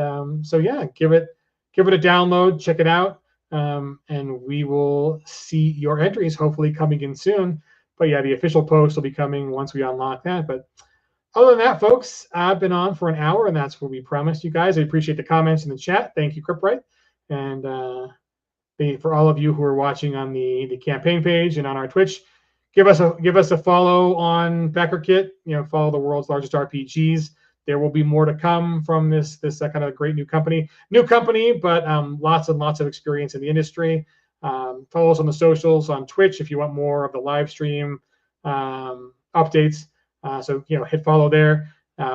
give it a download, check it out. And we will see your entries hopefully coming in soon. But yeah, the official post will be coming once we unlock that. But other than that, folks, I've been on for an hour, and that's what we promised you guys. I appreciate the comments in the chat. Thank you, Cripright. And for all of you who are watching on the campaign page and on our Twitch, give us a follow on BackerKit. Follow the world's largest RPGs. There will be more to come from this kind of great new company, but lots and lots of experience in the industry. Follow us on the socials on Twitch if you want more of the live stream updates. Hit follow there.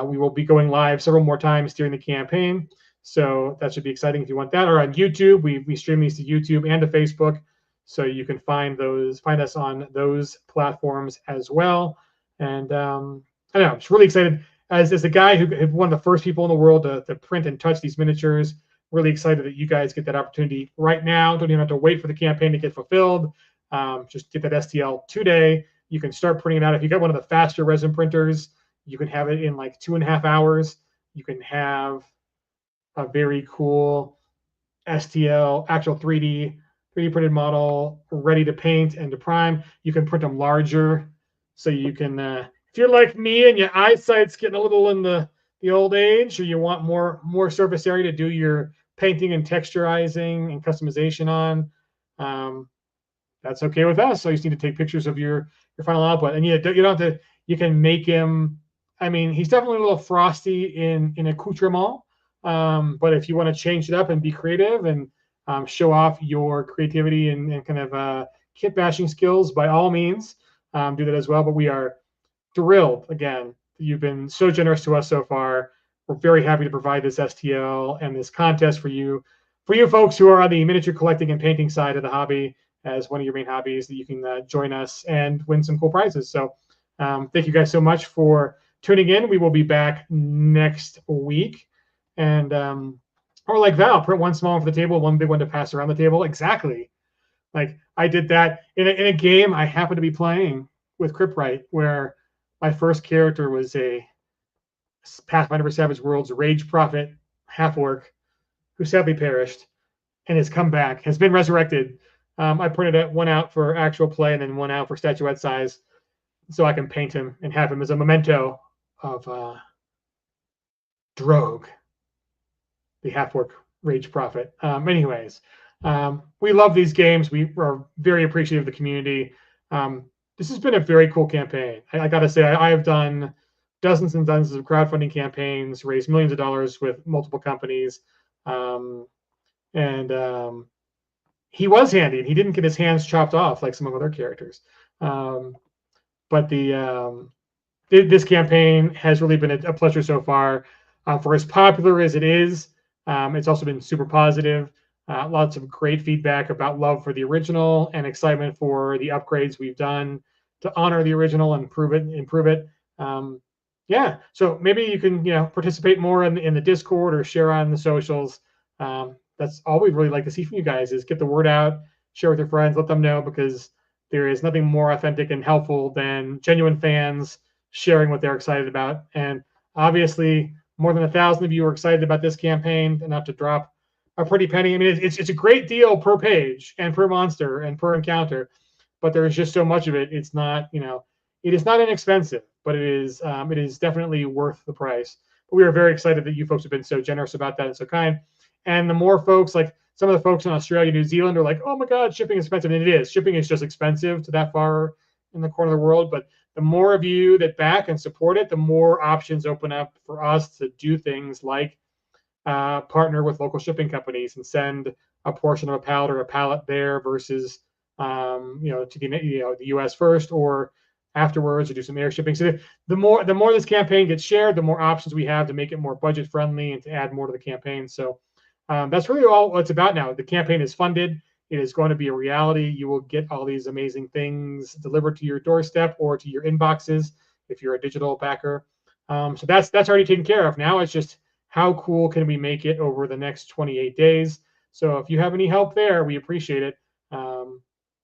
We will be going live several more times during the campaign, so that should be exciting if you want that. Or on YouTube, we stream these to YouTube and to Facebook, so you can find us on those platforms as well. And I know I'm just really excited. As the guy who one of the first people in the world to print and touch these miniatures, really excited that you guys get that opportunity right now. Don't even have to wait for the campaign to get fulfilled. Just get that STL today. You can start printing it out. If you got one of the faster resin printers, you can have it in like 2.5 hours. You can have a very cool STL, actual 3D printed model ready to paint and to prime. You can print them larger, so you can if you're like me and your eyesight's getting a little in the old age, or you want more surface area to do your painting and texturizing and customization on, that's okay with us. So you just need to take pictures of your final output, and you don't have to. You can make him. I mean, he's definitely a little frosty in accoutrement, but if you want to change it up and be creative and show off your creativity and kind of kit bashing skills, by all means, do that as well. But we are thrilled, again, you've been so generous to us so far. We're very happy to provide this STL and this contest for you folks who are on the miniature collecting and painting side of the hobby as one of your main hobbies, that you can join us and win some cool prizes. So thank you guys so much for tuning in. We will be back next week. And or like Val, print one small one for the table, one big one to pass around the table. Exactly. Like I did that in a game I happened to be playing with Cryptwright, where my first character was a Pathfinder for Savage Worlds Rage Prophet half orc who sadly perished and has come back, has been resurrected. I printed one out for actual play and then one out for statuette size, so I can paint him and have him as a memento of Drogue, the half orc Rage Prophet. Anyways, we love these games. We are very appreciative of the community. This has been a very cool campaign. I got to say, I have done dozens and dozens of crowdfunding campaigns, raised millions of dollars with multiple companies. He was handy, and he didn't get his hands chopped off like some of other characters. But this campaign has really been a pleasure so far. For as popular as it is, it's also been super positive. Lots of great feedback about love for the original and excitement for the upgrades we've done to honor the original and improve it. Yeah, so maybe you can participate more in the Discord or share on the socials. That's all we'd really like to see from you guys, is get the word out, share with your friends, let them know, because there is nothing more authentic and helpful than genuine fans sharing what they're excited about. And obviously, more than 1,000 of you are excited about this campaign enough to drop a pretty penny. I mean, it's a great deal per page and per monster and per encounter, but there's just so much of it. It's not, it is not inexpensive, but it is definitely worth the price. But we are very excited that you folks have been so generous about that and so kind. And the more folks, like some of the folks in Australia, New Zealand, are like, oh my God, shipping is expensive. And it is. Shipping is just expensive to that far in the corner of the world. But the more of you that back and support it, the more options open up for us to do things like partner with local shipping companies and send a portion of a pallet or a pallet there versus, to the U.S. first, or afterwards, or do some air shipping. So the more this campaign gets shared, the more options we have to make it more budget friendly and to add more to the campaign. So that's really all it's about now. The campaign is funded. It is going to be a reality. You will get all these amazing things delivered to your doorstep or to your inboxes if you're a digital backer. So that's already taken care of. Now it's just how cool can we make it over the next 28 days. So if you have any help there, we appreciate it.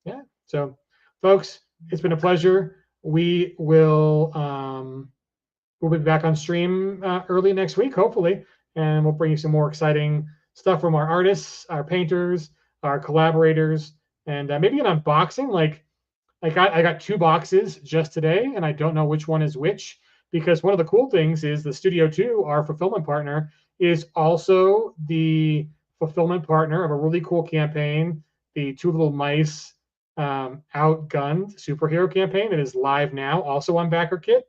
Yeah. So, folks, it's been a pleasure. We will we'll be back on stream early next week, hopefully, and we'll bring you some more exciting stuff from our artists, our painters, our collaborators, and maybe an unboxing. Like I got 2 boxes just today, and I don't know which one is which, because one of the cool things is the Studio 2, our fulfillment partner, is also the fulfillment partner of a really cool campaign, the Two Little Mice Outgunned superhero campaign that is live now, also on BackerKit.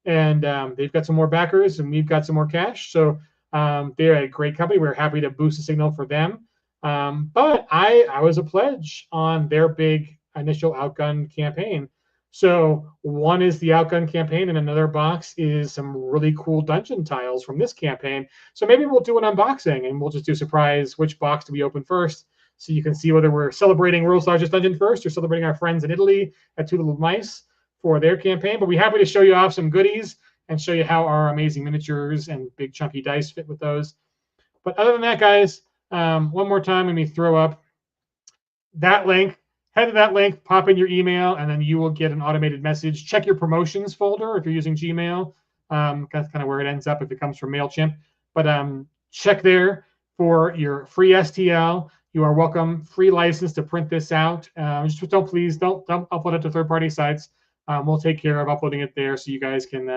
And they've got some more backers, and we've got some more cash. So they're a great company. We're happy to boost the signal for them. But I was a pledge on their big initial Outgunned campaign. So one is the Outgunned campaign, and another box is some really cool dungeon tiles from this campaign. So maybe we'll do an unboxing, and we'll just do a surprise which box do we open first, so you can see whether we're celebrating World's Largest Dungeon first or celebrating our friends in Italy at Two Little Mice for their campaign. But we're happy to show you off some goodies and show you how our amazing miniatures and big chunky dice fit with those. But other than that, guys, one more time, let me throw up that link. Head to that link, pop in your email, and then you will get an automated message. Check your promotions folder if you're using Gmail. That's kind of where it ends up if it comes from MailChimp. But check there for your free STL. You are welcome. Free license to print this out. Just please don't upload it to third-party sites. We'll take care of uploading it there so you guys can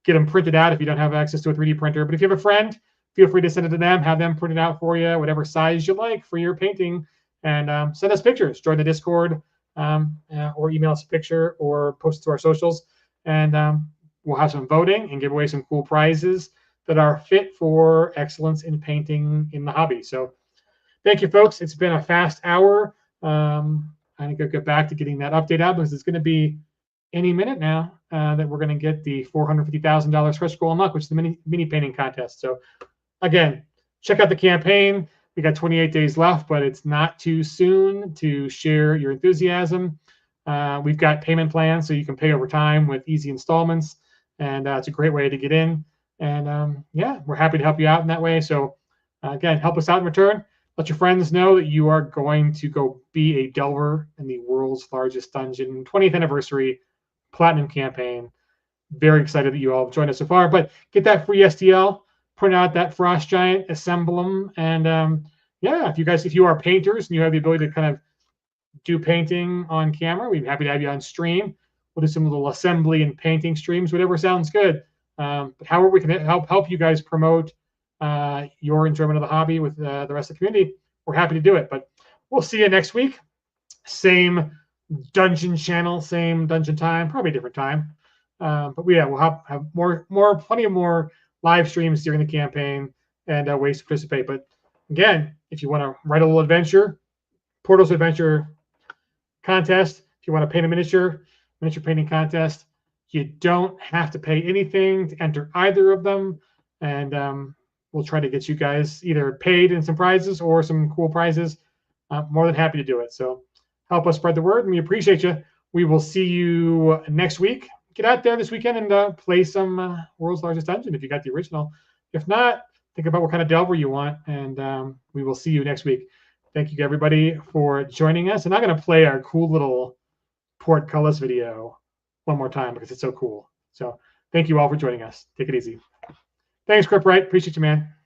get them printed out if you don't have access to a 3D printer. But if you have a friend, feel free to send it to them, have them print it out for you, whatever size you like for your painting, and send us pictures. Join the Discord or email us a picture or post it to our socials. And we'll have some voting and give away some cool prizes that are fit for excellence in painting in the hobby. So thank you, folks. It's been a fast hour. I think I'll get back to getting that update out, because it's going to be any minute now that we're going to get the $450,000 stretch goal unlock, which is the mini painting contest. So again, check out the campaign. We got 28 days left, but it's not too soon to share your enthusiasm. We've got payment plans, so you can pay over time with easy installments, and it's a great way to get in. And yeah, we're happy to help you out in that way. So again, help us out in return. Let your friends know that you are going to go be a delver in the world's largest dungeon 20th anniversary platinum campaign. Very excited that you all have joined us so far. But get that free STL, print out that Frost Giant, assemble them, and yeah, if you are painters and you have the ability to kind of do painting on camera, we'd be happy to have you on stream. We'll do some little assembly and painting streams, whatever sounds good. But however we can help you guys promote your enjoyment of the hobby with the rest of the community, we're happy to do it. But we'll see you next week. Same dungeon channel, same dungeon time, probably a different time. But yeah, we'll have plenty of more live streams during the campaign and ways to participate. But again, if you want to write a little adventure, Portals Adventure contest. If you want to paint a miniature painting contest, you don't have to pay anything to enter either of them. And we'll try to get you guys either paid in some prizes or some cool prizes. More than happy to do it. So help us spread the word, and we appreciate you. We will see you next week. Get out there this weekend and play some World's Largest Dungeon if you got the original. If not, think about what kind of delver you want, and we will see you next week. Thank you, everybody, for joining us. And I'm going to play our cool little portcullis video one more time because it's so cool. So thank you all for joining us. Take it easy. Thanks, Crip Wright. Appreciate you, man.